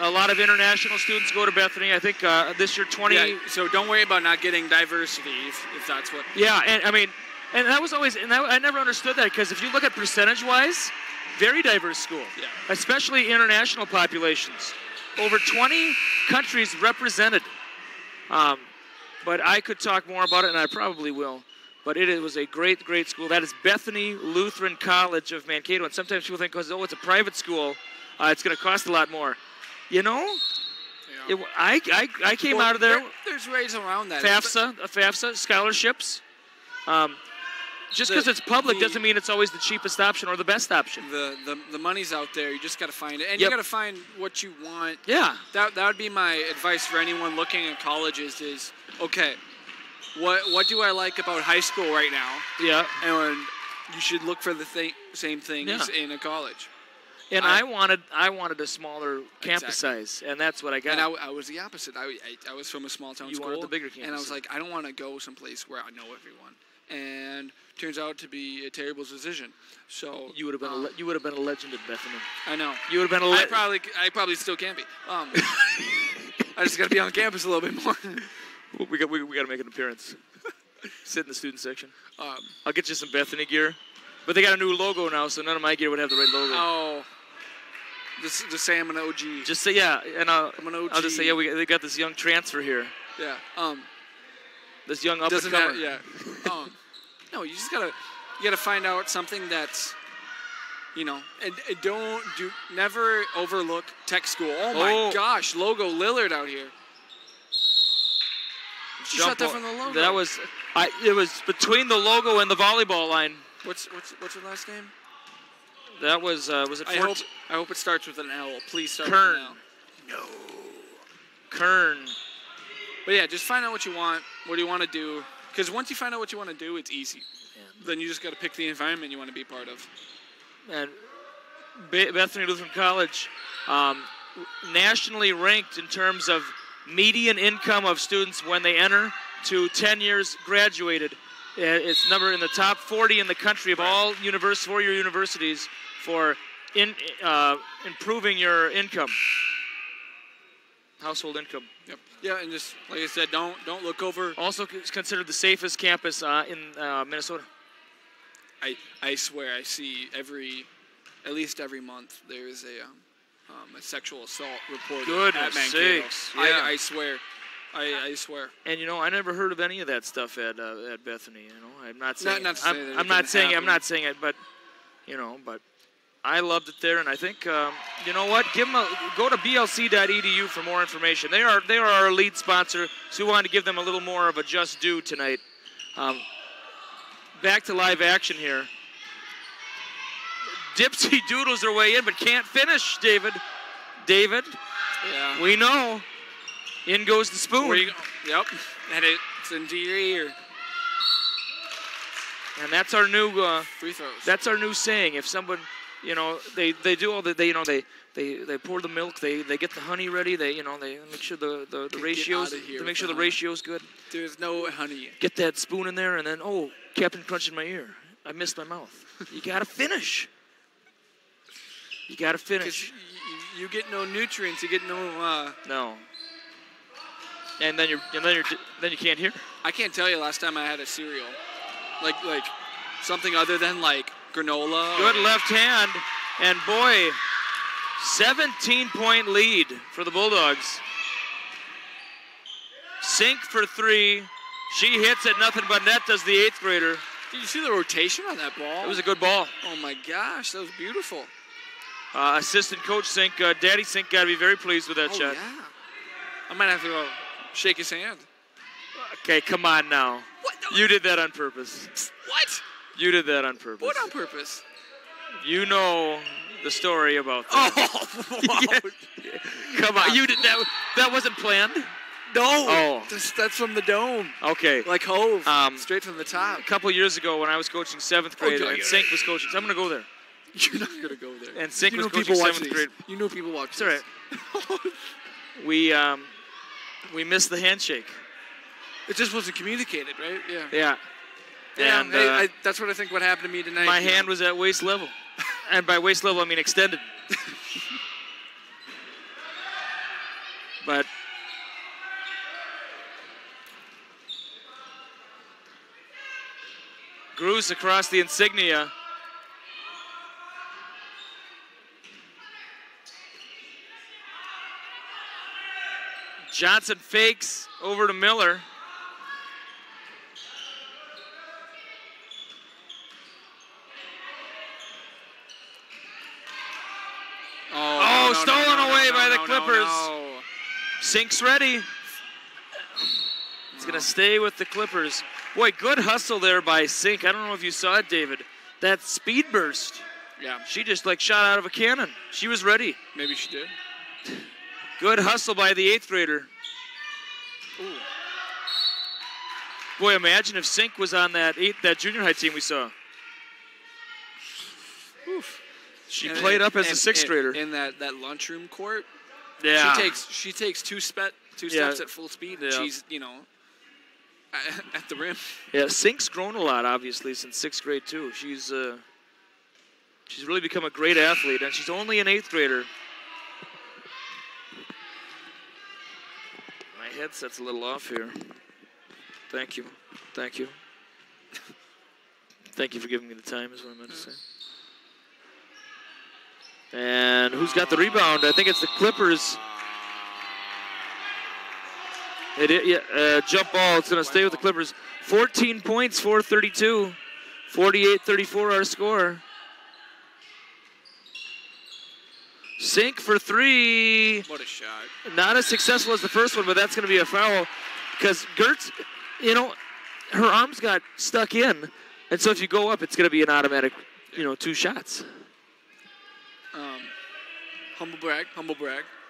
lot of international students go to Bethany. I think this year 20. Yeah, so don't worry about not getting diversity if that's what. Yeah, and I mean, and that was always, and I never understood that because if you look at percentage-wise, very diverse school. Yeah. Especially international populations. Over 20 countries represented. But I could talk more about it, and I probably will. But it was a great, great school. That is Bethany Lutheran College of Mankato. And sometimes people think, oh, it's a private school, it's going to cost a lot more. You know, yeah. I came out of there. There's ways around that. FAFSA scholarships. Just because it's public doesn't mean it's always the cheapest option or the best option. The money's out there. You just got to find it. And Yep. you got to find what you want. Yeah. That would be my advice for anyone looking at colleges is, okay, what do I like about high school right now? Yeah. And you should look for the same things in a college. And I wanted a smaller campus size, and that's what I got. And I was the opposite. I was from a small town school. You wanted the bigger campus. And I was like, I don't want to go someplace where I know everyone. And turns out to be a terrible decision. So you would have been a legend at Bethany. I know. You would have been a legend. I probably still can be. I just got to be on campus a little bit more. Well, we got to make an appearance. Sit in the student section. I'll get you some Bethany gear, but they got a new logo now, so none of my gear would have the right logo. Oh. Just say I'm an OG. Just say and I'm an OG. I'll just say they got this young transfer here. Yeah. This young up and comer. Yeah. No, you just gotta find out something that's, you know, and never overlook tech school. Oh my gosh, logo Lillard out here. She shot that from the logo. That was, it was between the logo and the volleyball line. What's her last name? That was it? I hope it starts with an L. Please start Kern. with an L. No. Kern. But yeah, just find out what you want. What do you want to do? Because once you find out what you want to do, it's easy. Yeah. Then you just got to pick the environment you want to be part of. And Bethany Lutheran College, nationally ranked in terms of median income of students when they enter to 10 years graduated. It's number in the top 40 in the country of all four-year universities for improving your income, household income. Yep. Yeah, and just like I said, don't look over. Also, it's considered the safest campus in Minnesota. I swear, I see at least every month there is a sexual assault reported at Mankato. Yeah. I swear. I swear. And I never heard of any of that stuff at Bethany. I'm not saying. I'm not saying it, but but I loved it there, and I think you know what? Go to blc.edu for more information. They are our lead sponsor, so we wanted to give them a little more of a just due tonight. Back to live action here. Dipsy doodles their way in, but can't finish, David. Yeah. We know. In goes the spoon. Yep. And it's into your ear. And that's our new free throws. That's our new saying. If someone, they do all the they pour the milk, they get the honey ready, they make sure the ratios, to make sure the ratio's good. There's no honey. Get that spoon in there, and then Captain Crunch in my ear. I missed my mouth. You gotta finish. You gotta finish. You get no nutrients. You get no. No. And then you can't hear. I can't tell you last time I had a cereal, like something other than like granola. Good left hand, and boy, 17-point lead for the Bulldogs. Sink for three. She hits it, nothing but net does the 8th grader. Did you see the rotation on that ball? It was a good ball. Oh my gosh, that was beautiful. Assistant coach Sink, Daddy Sink, got to be very pleased with that shot. Yeah. I might have to shake his hand. Okay, come on now. What? You did that on purpose. What? You did that on purpose. What on purpose? You know the story about that. Oh, wow. Yeah. Come on, you did that. That wasn't planned. No. Oh. That's from the dome. Okay. Like Hove. Straight from the top. A couple years ago when I was coaching 7th grade and Sink was coaching, so I'm going to go there. You're not going to go there. And Sink was coaching 7th grade. You know people watch this. It's all right. We missed the handshake. It just wasn't communicated, right? Yeah. Yeah. Yeah, and that's what I think what happened to me tonight. My hand was at waist level. And by waist level, I mean extended. But Gruce across the insignia. Johnson fakes over to Miller. Stolen away by the Clippers. No. Sink's ready. It's going to stay with the Clippers. Boy, good hustle there by Sink. I don't know if you saw it, David. That speed burst. Yeah. She just shot out of a cannon. She was ready. Maybe she did. Good hustle by the 8th grader. Ooh. Boy, imagine if Sink was on that junior high team we saw. Oof. She played up as a 6th grader. In that lunchroom court. Yeah. She takes two steps at full speed, and she's, at the rim. Yeah, Sink's grown a lot, obviously, since 6th grade, too. She's really become a great athlete, and she's only an 8th grader. My headset's a little off here. Thank you. Thank you. Thank you for giving me the time, is what I meant to say. And who's got the rebound? I think it's the Clippers. Jump ball. It's going to stay with the Clippers. 14 points, 4:32. 48-34 our score. Sink for three. What a shot. Not as successful as the first one, but that's going to be a foul. Because Gertz, her arms got stuck in. And so if you go up, it's going to be an automatic, 2 shots. Humble brag.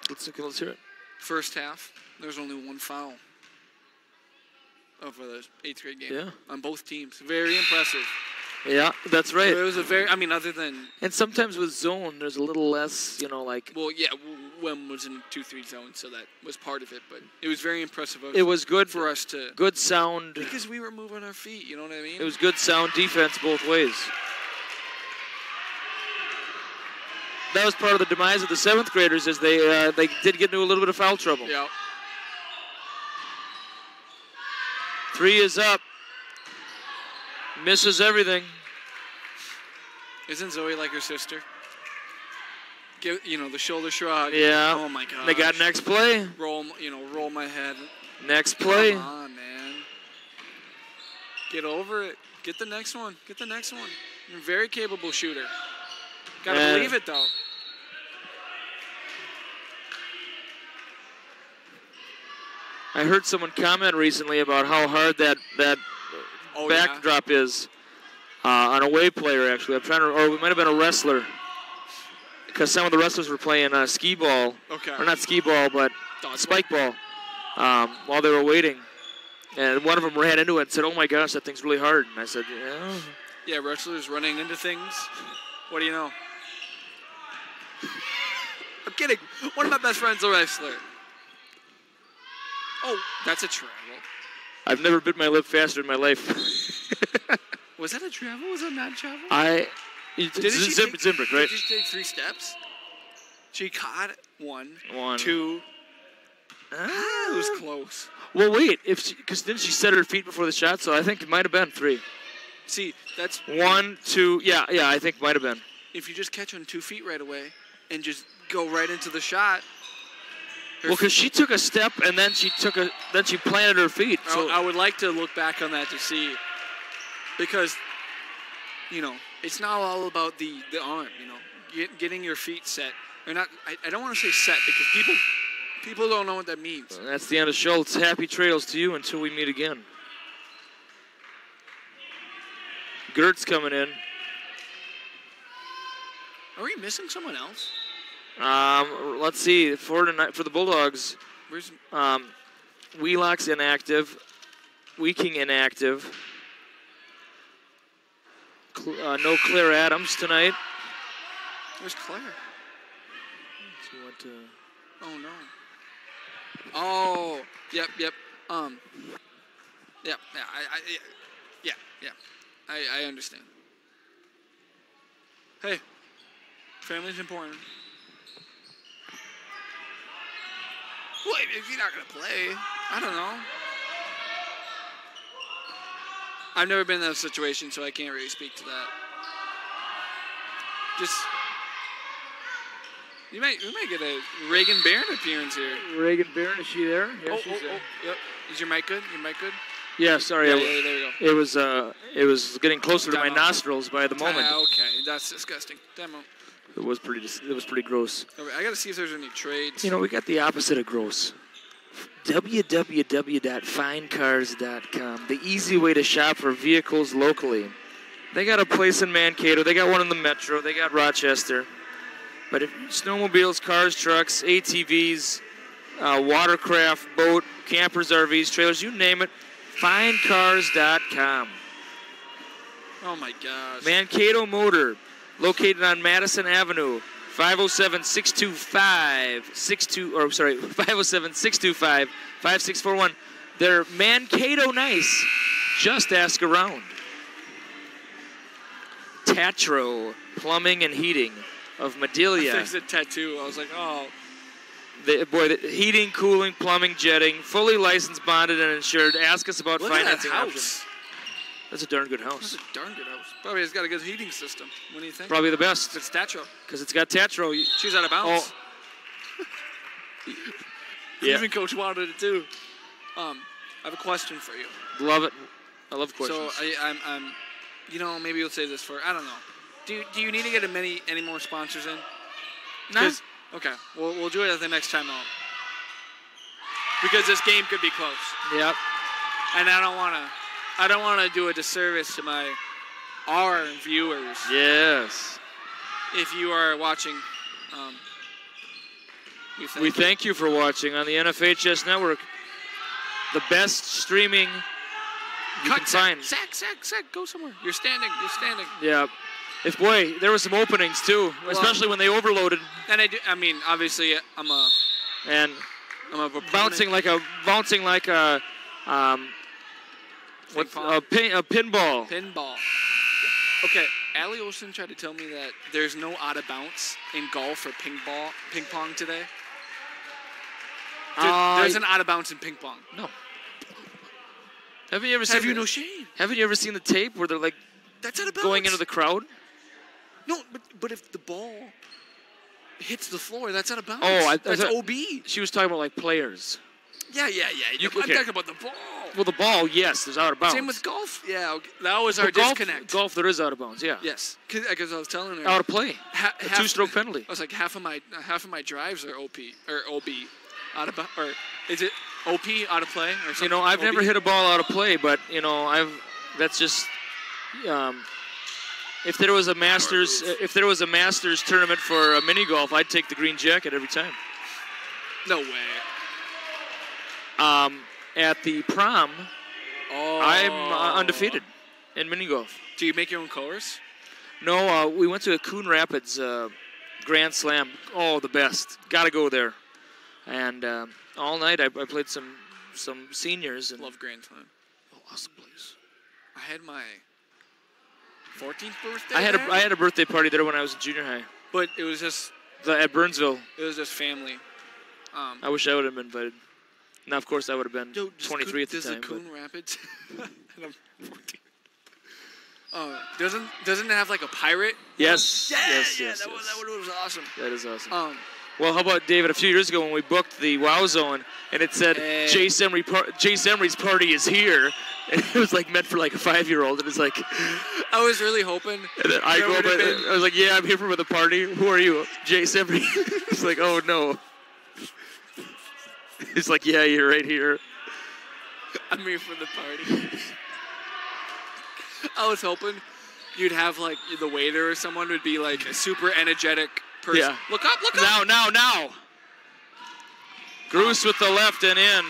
Let's hear it. First half, there's only one foul. of the 8th grade game. Yeah. On both teams. Very impressive. Yeah, that's right. It was a very, I mean, other than... And sometimes with zone, there's a little less, like... Well, yeah, Wem was in 2-3 zone, so that was part of it. But it was very impressive. It was good for us to... Good sound. Because we were moving our feet, you know what I mean? It was good sound defense both ways. That was part of the demise of the 7th graders, as they did get into a little bit of foul trouble. Yeah. 3 is up. Misses everything. Isn't Zoe like her sister? The shoulder shrug. Yeah. Oh my God. They got next play. Roll my head. Next play. Come on, man. Get over it. Get the next one. Get the next one. You're a very capable shooter. Gotta believe it though. I heard someone comment recently about how hard that backdrop is on a away player, actually. I'm trying to, or it might have been a wrestler, because some of the wrestlers were playing skee ball, or not skee ball, but spike ball, while they were waiting. And one of them ran into it and said, "Oh my gosh, that thing's really hard." And I said, "Yeah." Yeah, wrestlers running into things. What do you know? I'm kidding. One of my best friends is a wrestler. Oh, that's a travel. I've never bit my lip faster in my life. Was that a travel? Was that not travel? Zimbrick, right? Did she take 3 steps? She caught 1, 1, 2. It was close. Well, wait, because didn't she set her feet before the shot? So I think it might have been 3. See, that's 1, 2. Yeah, I think it might have been. If you just catch on 2 feet right away and just go right into the shot. Well, because she took a step and then she planted her feet. So I would like to look back on that to see, because, it's not all about the arm. Getting your feet set, or not. I don't want to say set, because people don't know what that means. Well, that's the end of Schultz. Happy trails to you until we meet again. Gertz coming in. Are we missing someone else? Let's see. For the Bulldogs, Wheelock's inactive. Weeking inactive. No Claire Adams tonight. Where's Claire? She went to... Oh no. Oh, yep. Yep. I understand. Hey, family's important. Well, if you're not going to play, I don't know. I've never been in that situation, so I can't really speak to that. We might get a Reagan Barron appearance here. Reagan Barron, is she there? Yeah, she's there. Yep. Is your mic good? Your mic good? Yeah, sorry. Yeah, there we go. It was getting closer to my nostrils by the moment. Okay, that's disgusting. Demo. It was pretty gross. Okay, I got to see if there's any trades. We got the opposite of gross. www.findcars.com, the easy way to shop for vehicles locally. They got a place in Mankato. They got one in the Metro. They got Rochester. But if snowmobiles, cars, trucks, ATVs, watercraft, boat, campers, RVs, trailers, you name it, findcars.com. Oh my gosh. Mankato Motor, located on Madison Avenue, 507-625-5641. They're Mankato nice. Just ask around. Tatro Plumbing and Heating of Madelia. I think it's a tattoo. I was like, oh. The heating, cooling, plumbing, jetting, fully licensed, bonded, and insured. Ask us about financing options. That's a darn good house. That's a darn good house. Probably it's got a good heating system. What do you think? Probably the best. It's Tatro. Because it's got Tatro. She's out of bounds. Oh. Yeah. Even Coach wanted it too. I have a question for you. Love it. I love questions. So I'm maybe you'll say this for, I don't know. Do you need to get any more sponsors in? No. Okay. We'll do it at the next time out. Because this game could be close. Yep. And I don't want to do a disservice to our viewers. Yes. If you are watching, we thank you for watching on the NFHS Network, the best streaming you can find. Sack, go somewhere. You're standing. Yeah. There were some openings too, especially when they overloaded. And obviously, I'm a bouncing like a pinball. Pinball. Okay, Allie Olsen tried to tell me that there's no out of bounds in golf or ping pong today. There's an out of bounds in ping pong. No. Have you no shame? Haven't you ever seen the tape where they're like that's out of bounds. Going into the crowd? No, but if the ball hits the floor, that's out of bounds. Oh, that's OB. She was talking about like players. Yeah. I'm talking about the ball. Well, the ball, yes, there's out of bounds. Same with golf. Yeah, okay. That was our disconnect. Golf, there is out of bounds. Yeah. Yes, because I was telling her out of play. A two-stroke penalty. I was like, half of my drives are OB out of or is it OP out of play or something? I've never hit a ball out of play, but that's just if there was a Masters tournament for a mini golf, I'd take the green jacket every time. No way. At the prom, I'm undefeated in mini golf. Do you make your own colors? No, we went to a Coon Rapids Grand Slam. Oh, the best. Got to go there. And all night I played some seniors. And love Grand Slam. Oh, awesome place. I had my 14th birthday. I had a birthday party there when I was in junior high. But it was just at Burnsville. It was just family. I wish I would have been invited. Now, of course, I would have been 23 at the time. Does the Coon Rapids? And I'm 14. Doesn't it have like a pirate? Yes. Yes. That was awesome. That is awesome. Well, how about, David, a few years ago when we booked the Wow Zone and it said, Chase Emery's party is here. And it was like meant for like a 5-year-old. And it's like... I was really hoping... And then I go up and I was like, yeah, I'm here for the party. Who are you? Chase Emery. It's like, oh, no. He's like, yeah, you're right here. I'm here for the party. I was hoping you'd have, like, the waiter or someone would be, like, a super energetic person. Yeah. Look up. Now. Groos with the left and in.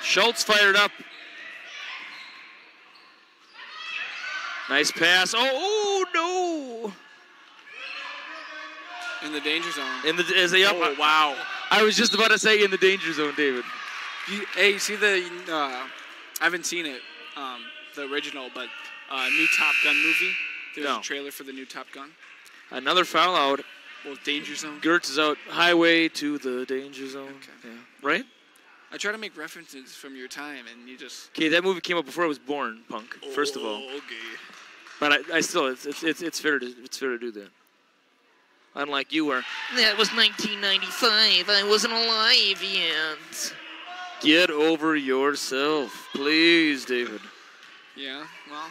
Schultz fired up. Nice pass. Oh, no. In the danger zone. Oh, wow. I was just about to say in the danger zone, David. You see the, I haven't seen it, the original, but new Top Gun movie. There's a trailer for the new Top Gun. Another foul out. Well, danger zone. Gertz is out. Highway to the danger zone. Okay. Yeah. Right? I try to make references from your time, and you just... Okay, that movie came out before I was born, punk, first of all. Okay. But I still, it's fair to do that. Unlike you were. That was 1995. I wasn't alive yet. Get over yourself, please, David. Yeah, well.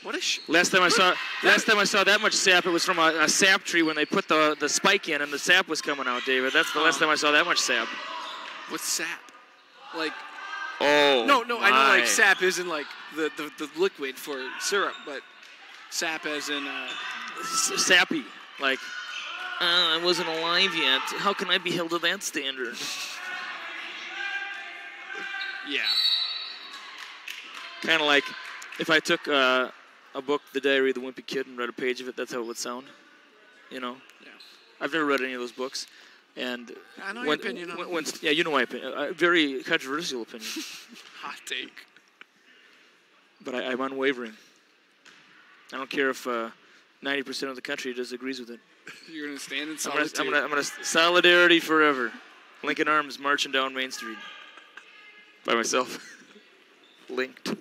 What a last time I saw that much sap, it was from a sap tree when they put the spike in and the sap was coming out, David. That's the last time I saw that much sap. What's sap? Like. Oh. No, I know like sap isn't like the liquid for syrup, but sap as in sappy. Like I wasn't alive yet. How can I be held to that standard? Yeah. Kind of like if I took a book, The Diary of the Wimpy Kid, and read a page of it, that's how it would sound. You know? Yeah. I've never read any of those books. And I know your opinion on it. Yeah, you know my opinion. A very controversial opinion. Hot take. But I'm unwavering. I don't care if 90% of the country disagrees with it. You're going to stand in solidarity. I'm gonna solidarity forever. Lincoln Arms marching down Main Street. By myself. Linked.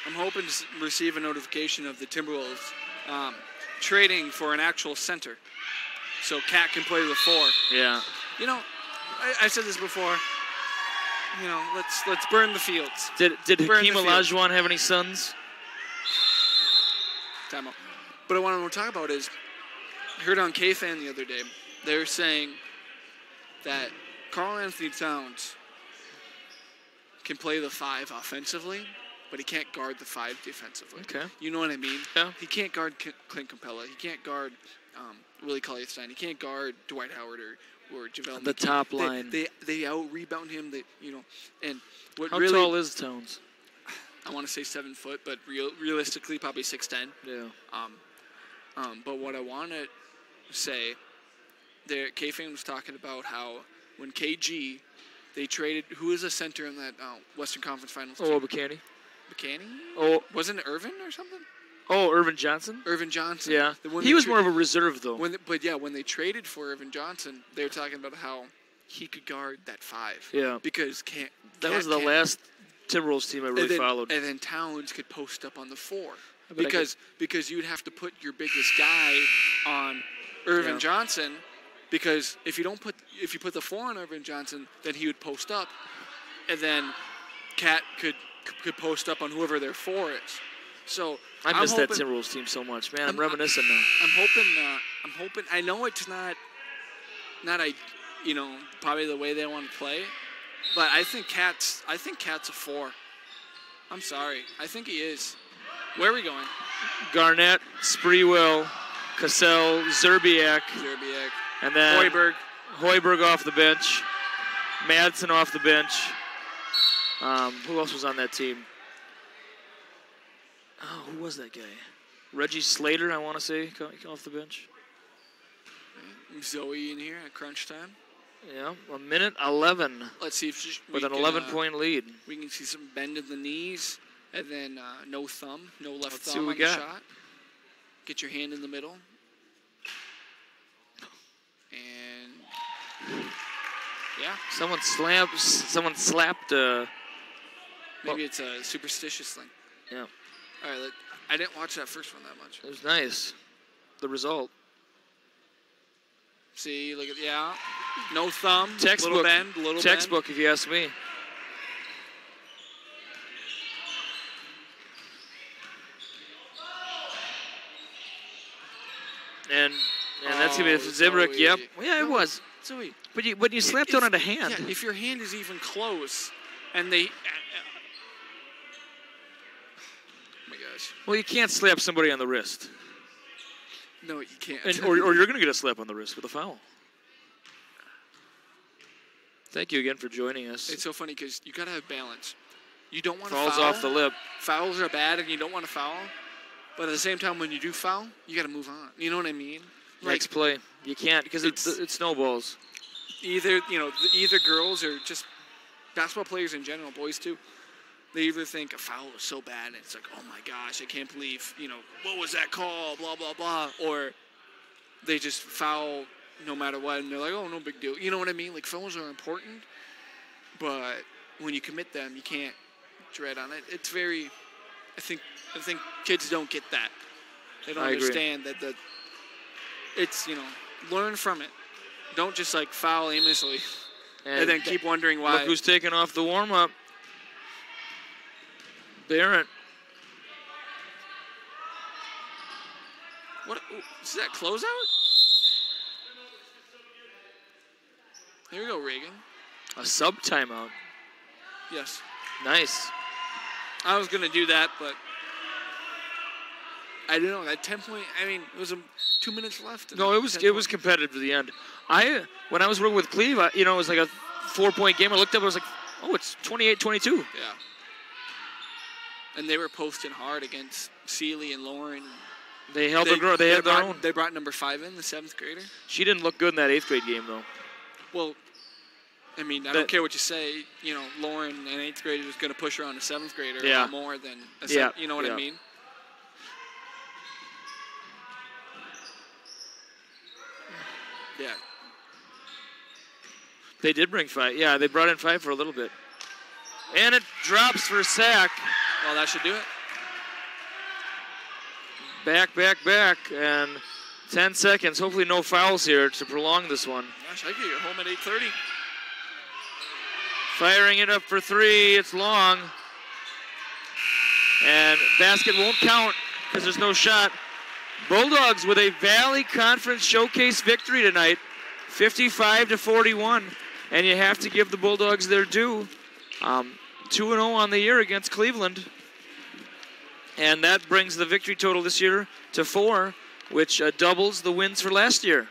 I'm hoping to receive a notification of the Timberwolves trading for an actual center, so Cat can play the 4. Yeah. You know, I said this before. You know, let's burn the fields. Did Hakeem Olajuwon have any sons? Time out. But what I want to talk about is, I heard on K-Fan the other day, they're saying that Karl Anthony Towns can play the 5 offensively, but he can't guard the 5 defensively. Okay. You know what I mean? Yeah. He can't guard Clint Capella. He can't guard Willie Cauley-Stein. He can't guard Dwight Howard or JaVale McGee. The top line. They out-rebound him. And what How really... tall is Towns? I want to say 7 foot, but realistically probably 6'10". Yeah. But what I want to say, K-Fan was talking about how when KG, they traded, who is a center in that Western Conference Finals team? Oh, McCanny. McCanny? Oh. Wasn't it Irvin or something? Oh, Irvin Johnson? Irvin Johnson. Yeah. He was more of a reserve, though. When they traded for Irvin Johnson, they were talking about how he could guard that 5. Yeah. Because that was the last Timberwolves team I really followed. And then Towns could post up on the 4. Because you'd have to put your biggest guy on Irvin Johnson, because if you put the 4 on Irvin Johnson, then he would post up, and then Cat could post up on whoever their 4 is. So I miss that Timberwolves team so much, man. I'm reminiscing now. I'm hoping. I know it's not probably the way they want to play, but I think Cat's a 4. I'm sorry. I think he is. Where are we going? Garnett, Sprewell, Cassell, Zerbiak. And then Hoiberg off the bench. Madsen off the bench. Who else was on that team? Oh, who was that guy? Reggie Slater, I want to say, off the bench. Zoe in here at crunch time. Yeah, 1:11. Let's see if with an 11-point lead. We can see some bend in the knees, and then no thumb, no left Let's thumb see on the shot. Get your hand in the middle. And yeah. Someone slapped. Maybe it's a superstitious thing. Yeah. All right. I didn't watch that first one that much. It was nice. The result. See, look at no thumb. Textbook. Little textbook, bend. if you ask me. And that's gonna be Zibrik. Zoe. Yep. Yeah, it was. Zoe. But you slapped on a hand. Yeah, if your hand is even close, and they. Oh my gosh. Well, you can't slap somebody on the wrist. No, you can't. Or you're gonna get a slap on the wrist with a foul. Thank you again for joining us. It's so funny because you gotta have balance. You don't want to foul. Falls off the lip. Fouls are bad, and you don't want to foul. But at the same time, when you do foul, you gotta move on. You know what I mean? Next play, you can't because it snowballs. Either girls or just basketball players in general, boys too. They either think a foul is so bad, and it's like, oh my gosh, I can't believe, what was that call? Blah blah blah. Or they just foul no matter what, and they're like, oh, no big deal. You know what I mean? Like, fouls are important, but when you commit them, you can't dread on it. It's very, I think kids don't get that. They don't understand that it's, learn from it. Don't just like foul aimlessly and then keep wondering why. Look who's taking off the warm-up. Barrett. What is that, closeout? Here we go, Reagan. A sub timeout. Yes. Nice. I was going to do that, but I didn't know. That 10-point, it was 2 minutes left. No, it was competitive to the end. When I was working with Cleve, it was like a 4-point game. I looked up, I was like, oh, it's 28-22. Yeah. And they were posting hard against Seeley and Lauren. They held their own. They brought number 5 in, the 7th grader. She didn't look good in that 8th grade game, though. Well, I don't care what you say. Lauren, an 8th grader, is going to push her on a 7th grader a lot more than a 7th. You know what I mean? Yeah. They did bring 5. Yeah, they brought in 5 for a little bit. And it drops for a sack. Well, that should do it. Back, and 10 seconds. Hopefully no fouls here to prolong this one. Gosh, I could get home at 8:30. Firing it up for 3. It's long. And basket won't count because there's no shot. Bulldogs with a Valley Conference Showcase victory tonight, 55-41. And you have to give the Bulldogs their due. 2-0 on the year against Cleveland. And that brings the victory total this year to 4, which doubles the wins for last year.